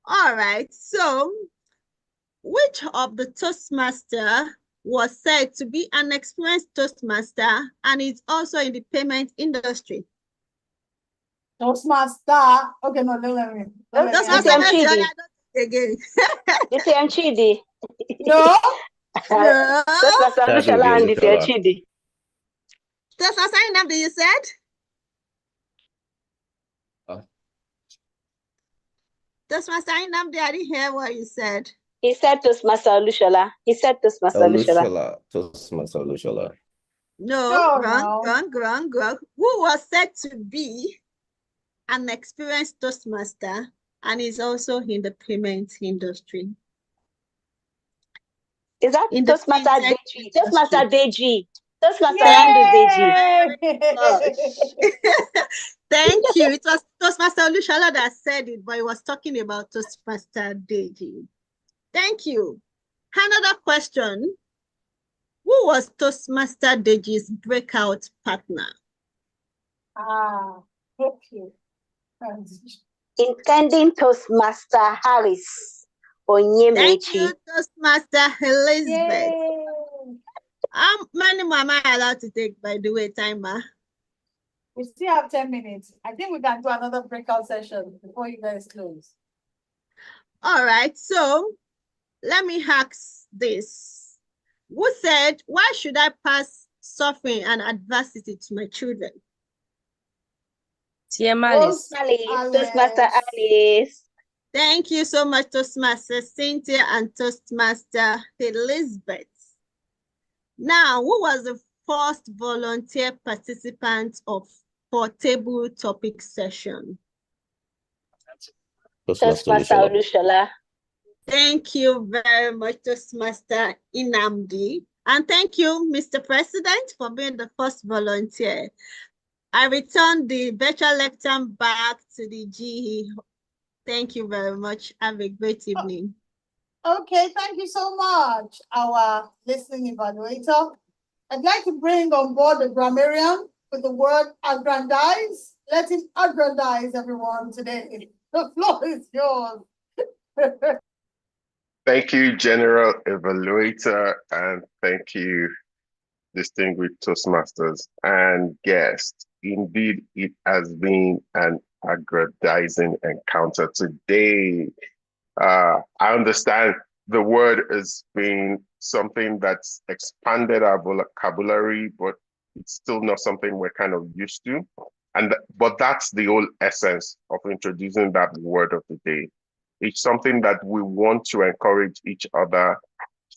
All right, so which of the Toastmaster was said to be an experienced Toastmaster and is also in the payment industry? Toastmaster. Okay, no, let me. Toastmaster again. Chidi. No. No. Toastmaster Olushola and Chidi. Toastmaster Nnamdi, you said? Toastmaster Nnamdi, I didn't hear what you said. He said Toastmaster Olushola. Toastmaster Olushola. No, wrong. Who was said to be an experienced Toastmaster and is also in the payment industry? Is that Toastmaster Deji? Toastmaster Deji. Toastmaster Deji. Thank you. It was Toastmaster Olushola that said it, but he was talking about Toastmaster Deji. Thank you. Another question. Who was Toastmaster Deji's breakout partner? Okay. Intending Toastmaster Harris Onyemechi. Thank you, Toastmaster Elizabeth. How many more am I allowed to take, by the way, timer? We still have 10 minutes. I think we can do another breakout session before you guys close. All right, so let me ask this. Who said, why should I pass suffering and adversity to my children? Toastmaster Alice. Thank you so much, Toastmaster Cynthia and Toastmaster Elizabeth. Now, who was the first volunteer participant of Portable Topic Session? Toastmaster Olushola. Thank you very much, Toastmaster Nnamdi. And thank you, Mr. President, for being the first volunteer. I return the virtual lectern back to the GE. Thank you very much. Have a great evening. Okay, thank you so much, our listening evaluator. I'd like to bring on board the grammarian with the word aggrandize. Let him aggrandize everyone today. The floor is yours. Thank you, General Evaluator, and thank you, distinguished Toastmasters and guests. Indeed, it has been an aggrandizing encounter today. I understand the word has been something that's expanded our vocabulary, but it's still not something we're kind of used to. But that's the whole essence of introducing that word of the day. It's something that we want to encourage each other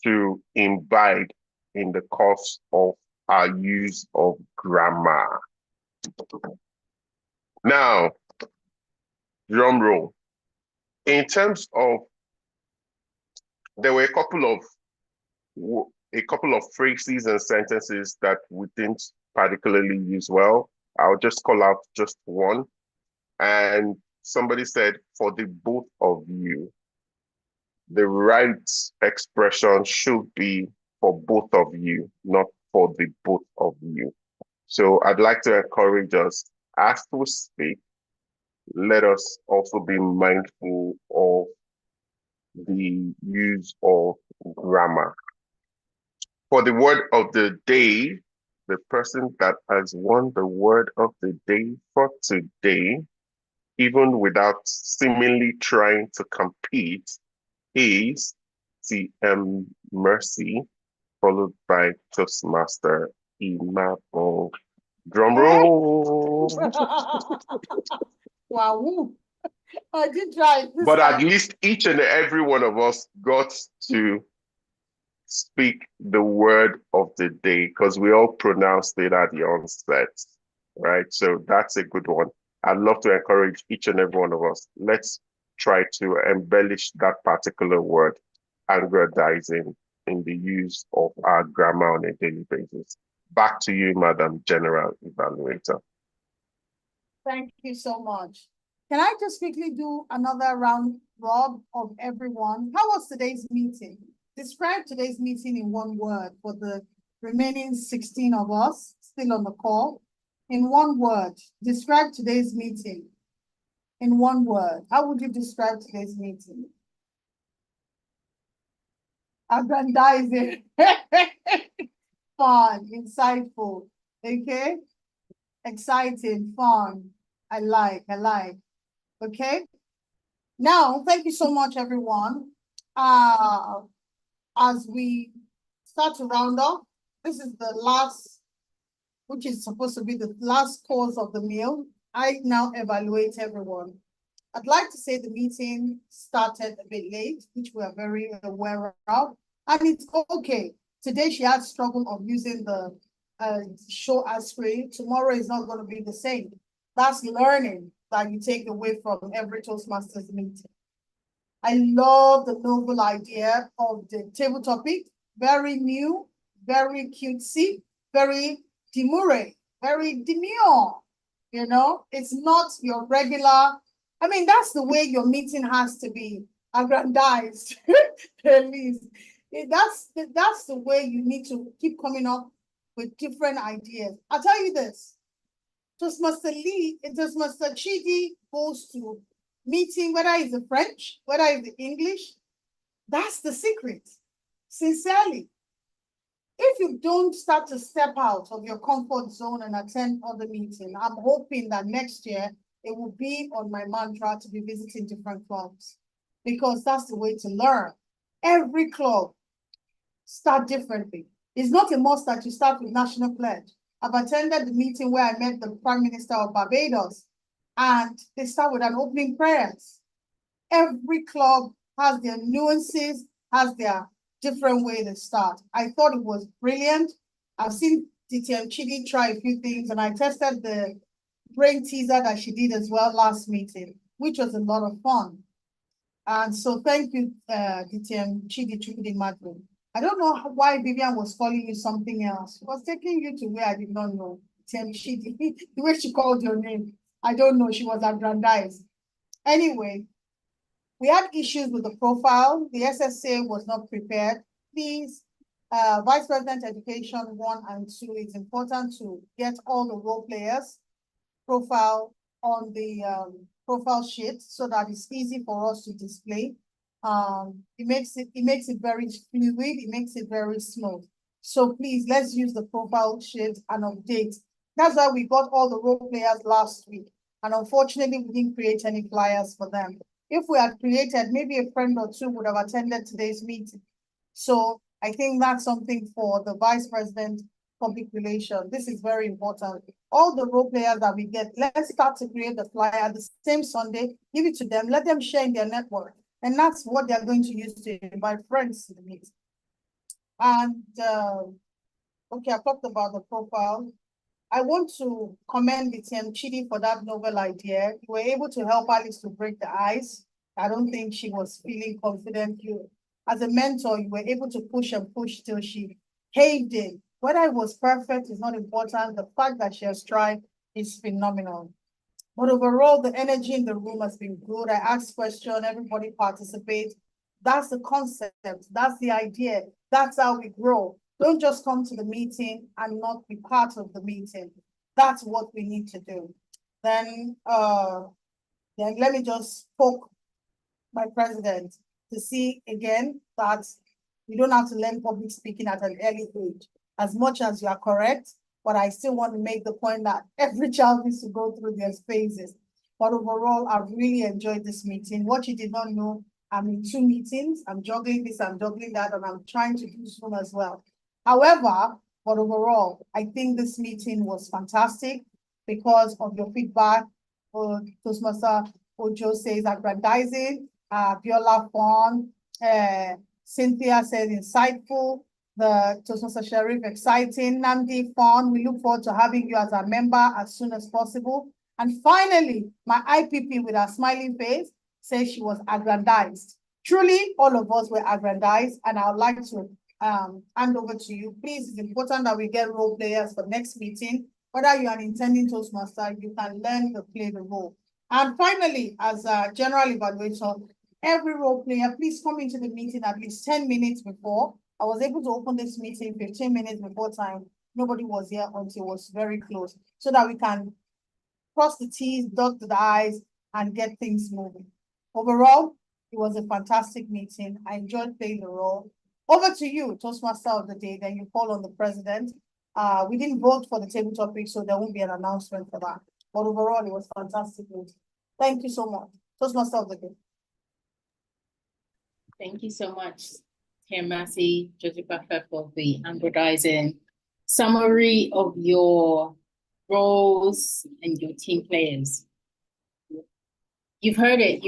to imbibe in the course of our use of grammar. Now, drum roll. In terms of, there were a couple of phrases and sentences that we didn't particularly use well. I'll just call out just one. And somebody said, for the both of you, the right expression should be for both of you, not for the both of you. So I'd like to encourage us, as we speak, let us also be mindful of the use of grammar. For the word of the day, the person that has won the word of the day for today, even without seemingly trying to compete, is TM Mercy, followed by Toastmaster Imabong. Drum roll. Wow. I did try this But at time. least each and every one of us got to speak the word of the day because we all pronounced it at the onset, right? So that's a good one. I'd love to encourage each and every one of us. Let's try to embellish that particular word, aggrandizing, in the use of our grammar on a daily basis. Back to you, Madam General Evaluator. Thank you so much. Can I just quickly do another round rob of everyone? How was today's meeting? Describe today's meeting in one word for the remaining 16 of us still on the call. In one word, describe today's meeting. In one word, how would you describe today's meeting? Aggrandizing. Fun, insightful, okay? Exciting, fun. I like. Okay? Now, thank you so much, everyone. As we start to round up, this is the last, which is supposed to be the last course of the meal. I now evaluate everyone. I'd like to say the meeting started a bit late, which we are very aware of, and it's okay. Today she had struggle of using the show as screen. Tomorrow is not going to be the same. That's learning that you take away from every Toastmasters meeting. I love the novel idea of the table topic. Very new, very cutesy, very demure, very demure. You know, it's not your regular. I mean, that's the way your meeting has to be aggrandized, at least. That's the way you need to keep coming up with different ideas. I'll tell you this. Toastmaster Chidi goes to meeting, whether it's the French, whether it's the English, that's the secret, sincerely. If you don't start to step out of your comfort zone and attend other meetings, I'm hoping that next year it will be on my mantra to be visiting different clubs, because that's the way to learn. Every club start differently. It's not a must that you start with National Pledge. I've attended the meeting where I met the Prime Minister of Barbados, and they start with an opening prayers. Every club has their nuances, has their different way to start. I thought it was brilliant. I've seen DTM Chidi try a few things, and I tested the brain teaser that she did as well last meeting, which was a lot of fun. And so thank you, DTM Chidi Madrid. I don't know why Vivian was calling you something else. She was taking you to where I did not know. DTM Chidi, the way she called your name, I don't know, she was aggrandized. Anyway, we had issues with the profile. The SSA was not prepared. Please, Vice President Education 1 and 2, it's important to get all the role players profile on the profile sheet so that it's easy for us to display. It makes it very fluid, it makes it very smooth. So please, let's use the profile sheet and update. That's why we got all the role players last week. And unfortunately, we didn't create any flyers for them. If we had created, maybe a friend or two would have attended today's meeting. So I think that's something for the Vice President public relations. This is very important. All the role players that we get, let's start to create the flyer the same Sunday, give it to them, let them share in their network. And that's what they're going to use to invite friends to the meeting. And okay, I talked about the profile. I want to commend the team Chidi for that novel idea. You were able to help Alice to break the ice. I don't think she was feeling confident. You, as a mentor, you were able to push and push till she caved in. Whether it was perfect is not important. The fact that she has tried is phenomenal. But overall, the energy in the room has been good. I asked questions, everybody participates. That's the concept. That's the idea. That's how we grow. Don't just come to the meeting and not be part of the meeting. That's what we need to do. Then let me just poke my president to see again that you don't have to learn public speaking at an early age. As much as you are correct, but I still want to make the point that every child needs to go through their phases. But overall, I've really enjoyed this meeting. What you did not know, I'm in 2 meetings. I'm juggling this, I'm juggling that, and I'm trying to do Zoom as well. However, but overall, I think this meeting was fantastic because of your feedback. Toastmaster Ojo says aggrandizing, Biola fun, Cynthia says insightful, the Toastmaster Sheriff exciting, Nandi fun. We look forward to having you as a member as soon as possible. And finally, my IPP with her smiling face says she was aggrandized. Truly, all of us were aggrandized, and I would like to hand over to you. Please, it's important that we get role players for next meeting. Whether you're an intending Toastmaster, you can learn to play the role. And finally, as a general evaluator, every role player, please come into the meeting at least 10 minutes before. I was able to open this meeting 15 minutes before time. Nobody was here until it was very close, so that we can cross the T's, dot the I's, and get things moving. Overall, it was a fantastic meeting. I enjoyed playing the role. Over to you, Toastmaster of the day, then you call on the president. We didn't vote for the table topic, so there won't be an announcement for that. But overall, it was fantastic meeting. Thank you so much. Toastmaster of the day. Thank you so much, Tim Massey, Judge Buffer, for the aggrandizing summary of your roles and your team players. You've heard it.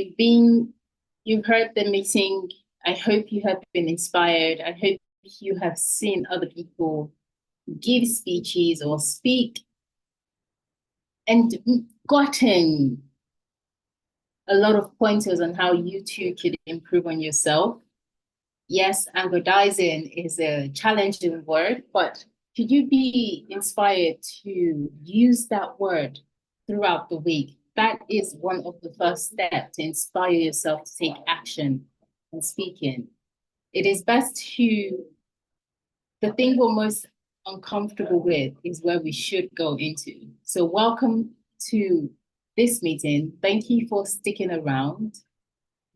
You've heard the meeting. I hope you have been inspired. I hope you have seen other people give speeches or speak and gotten a lot of pointers on how you too could improve on yourself. Yes, aggrandizing is a challenging word, but could you be inspired to use that word throughout the week? That is one of the first steps to inspire yourself to take action in speaking. It is best to, the thing we're most uncomfortable with is where we should go into. So welcome to this meeting. Thank you for sticking around.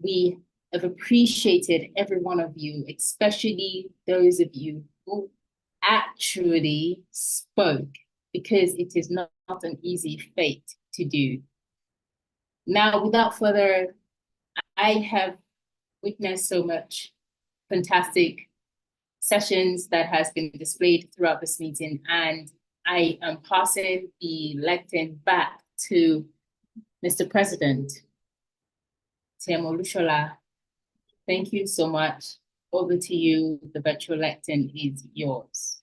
We have appreciated every one of you, especially those of you who actually spoke, because it is not an easy feat to do. Now, without further, I have witnessed so much fantastic sessions that has been displayed throughout this meeting, and I am passing the lectern back to Mr. President, Tim Olushola. Thank you so much. Over to you. The virtual lectern is yours.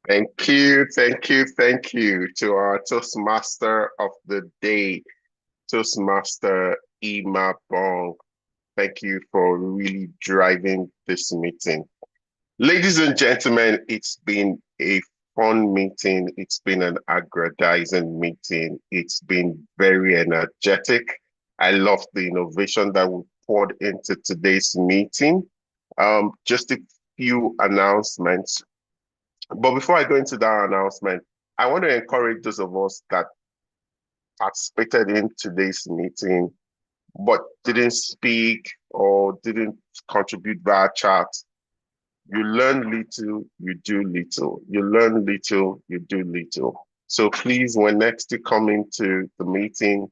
Thank you to our Toastmaster of the day, Toastmaster Ima Bong. Thank you for really driving this meeting. Ladies and gentlemen, it's been a fun meeting. It's been an aggrandizing meeting. It's been very energetic. I love the innovation that we poured into today's meeting. Just a few announcements. But before I go into that announcement, I want to encourage those of us that participated in today's meeting, but didn't speak or didn't contribute via chat. You learn little, you do little. You learn little, you do little. So please, when next you come into the meeting,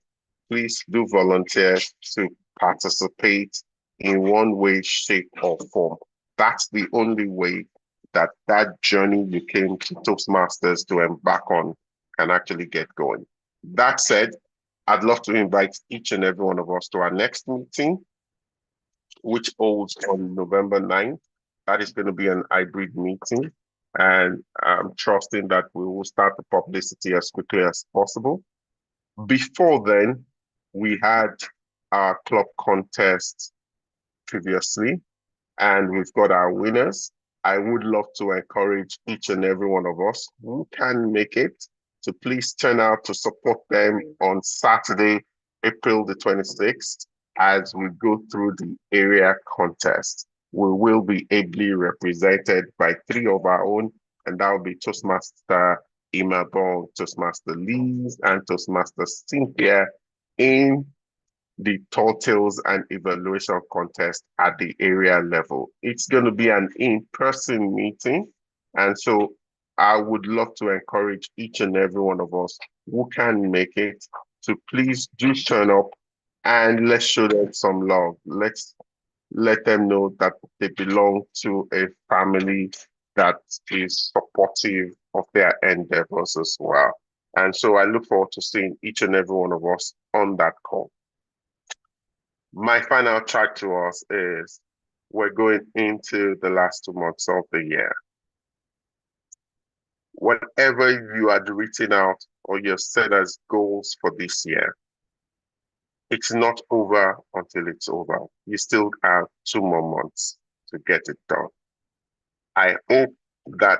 please do volunteer to participate in one way, shape, or form. That's the only way that that journey you came to Toastmasters to embark on can actually get going. That said, I'd love to invite each and every one of us to our next meeting, which holds on November 9th. That is going to be an hybrid meeting. And I'm trusting that we will start the publicity as quickly as possible. Before then, we had our club contest previously, and we've got our winners. I would love to encourage each and every one of us who can make it to please turn out to support them on Saturday, April the 26th, as we go through the area contest. We will be ably represented by 3 of our own, and that will be Toastmaster Imabong, Toastmaster Liz, and Toastmaster Cynthia in the tall tales and evaluation contest at the area level. It's going to be an in-person meeting. And so I would love to encourage each and every one of us who can make it to please do turn up and let's show them some love. Let's let them know that they belong to a family that is supportive of their endeavors as well. And so I look forward to seeing each and every one of us on that call. My final charge to us is we're going into the last 2 months of the year. Whatever you had written out or you set as goals for this year, it's not over until it's over. You still have 2 more months to get it done. I hope that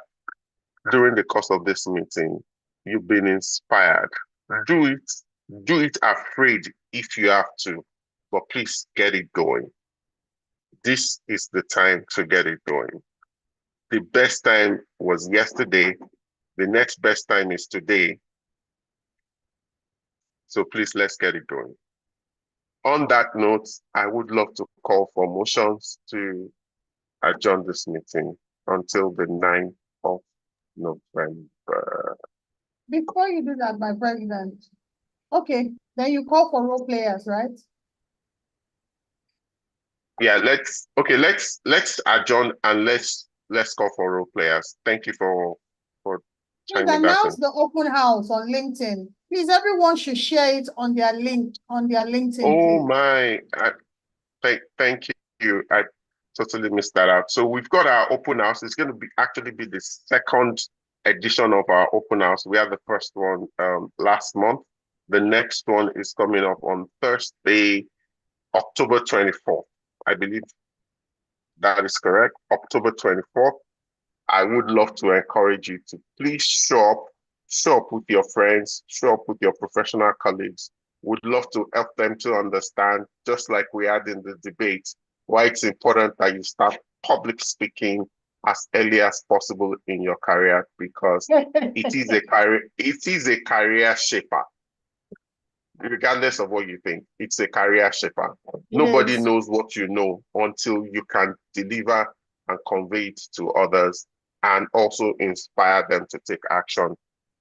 during the course of this meeting, you've been inspired. Do it afraid if you have to, but please get it going. This is the time to get it going. The best time was yesterday. The next best time is today. So please, let's get it going. On that note, I would love to call for motions to adjourn this meeting until the 9th of November. Before you do that, my president, okay, then you call for role players, right? Yeah, let's adjourn and let's call for role players. Thank you for Please chiming that announce in. the open house on LinkedIn. Please, everyone should share it on their link on their LinkedIn. Oh please. my, thank you. I totally missed that out. So we've got our open house. It's going to actually be the second edition of our open house. We had the first one last month. The next one is coming up on Thursday, October 24th. I believe that is correct. October 24th. I would love to encourage you to please show up with your friends, show up with your professional colleagues. Would love to help them to understand, just like we had in the debate, why it's important that you start public speaking as early as possible in your career, because it is a career shaper. Regardless of what you think, it's a career shaper. Nobody knows what you know until you can deliver and convey it to others and also inspire them to take action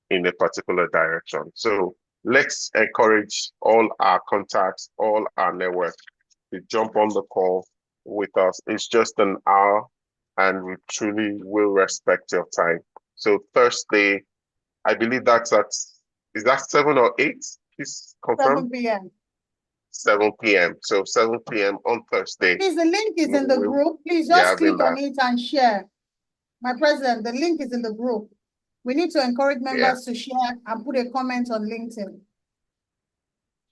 in a particular direction. So let's encourage all our contacts, all our network to jump on the call with us. It's just an hour and we truly will respect your time. So Thursday, I believe is that 7 or 8? Please confirm. 7 p.m. 7 p.m. So 7 p.m. on Thursday. Please, the link is in the group. Please just click on it and share. My president, the link is in the group. We need to encourage members to share and put a comment on LinkedIn.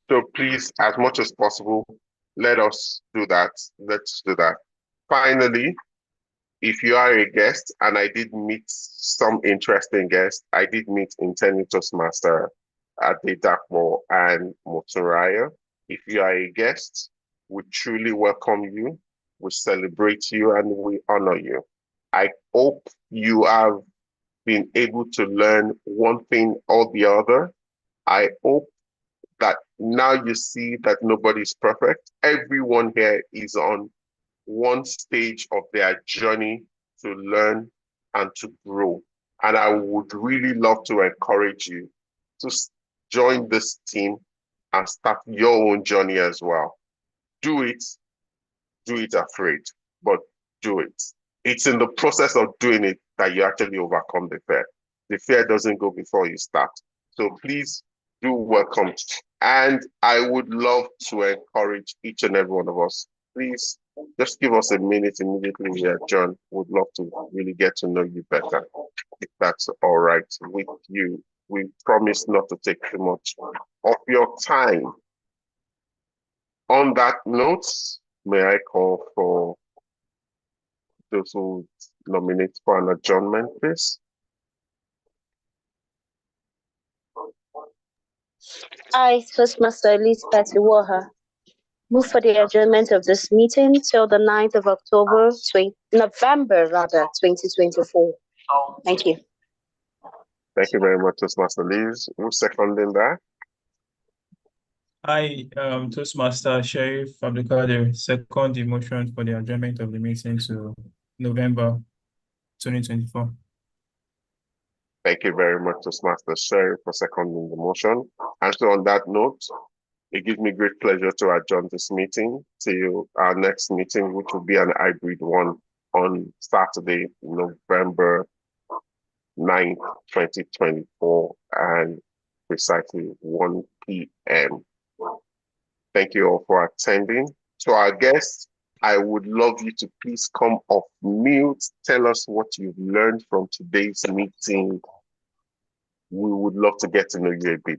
So please, as much as possible, let us do that. Let's do that. Finally, if you are a guest, and I did meet some interesting guests, I did meet Intending Toastmaster Adedakbo and Motoraya. If you are a guest, we truly welcome you, we celebrate you, and we honor you. I hope you have been able to learn one thing or the other. I hope that now you see that nobody's perfect. Everyone here is on one stage of their journey to learn and to grow. And I would really love to encourage you to join this team and start your own journey as well. Do it afraid, but do it. It's in the process of doing it that you actually overcome the fear. The fear doesn't go before you start. So please do welcome. And I would love to encourage each and every one of us. Please just give us a minute immediately here, John. Would love to really get to know you better. If that's all right with you. We promise not to take too much of your time. On that note, may I call for those who nominate for an adjournment, please? I, Toastmaster Elizabeth Iwoha, move for the adjournment of this meeting till the 9th of November 2024. Thank you. Thank you very much, Toastmaster Liz. Who's seconding that? I, Toastmaster Sheriff Abdulkadir, second the motion for the adjournment of the meeting to November 2024. Thank you very much, Toastmaster Sheriff, for seconding the motion. And so on that note, it gives me great pleasure to adjourn this meeting till our next meeting, which will be an hybrid one on Saturday, November 9th, 2024, and precisely 1 p.m. Thank you all for attending. To our guests, I would love you to please come off mute. Tell us what you've learned from today's meeting. We would love to get to know you a bit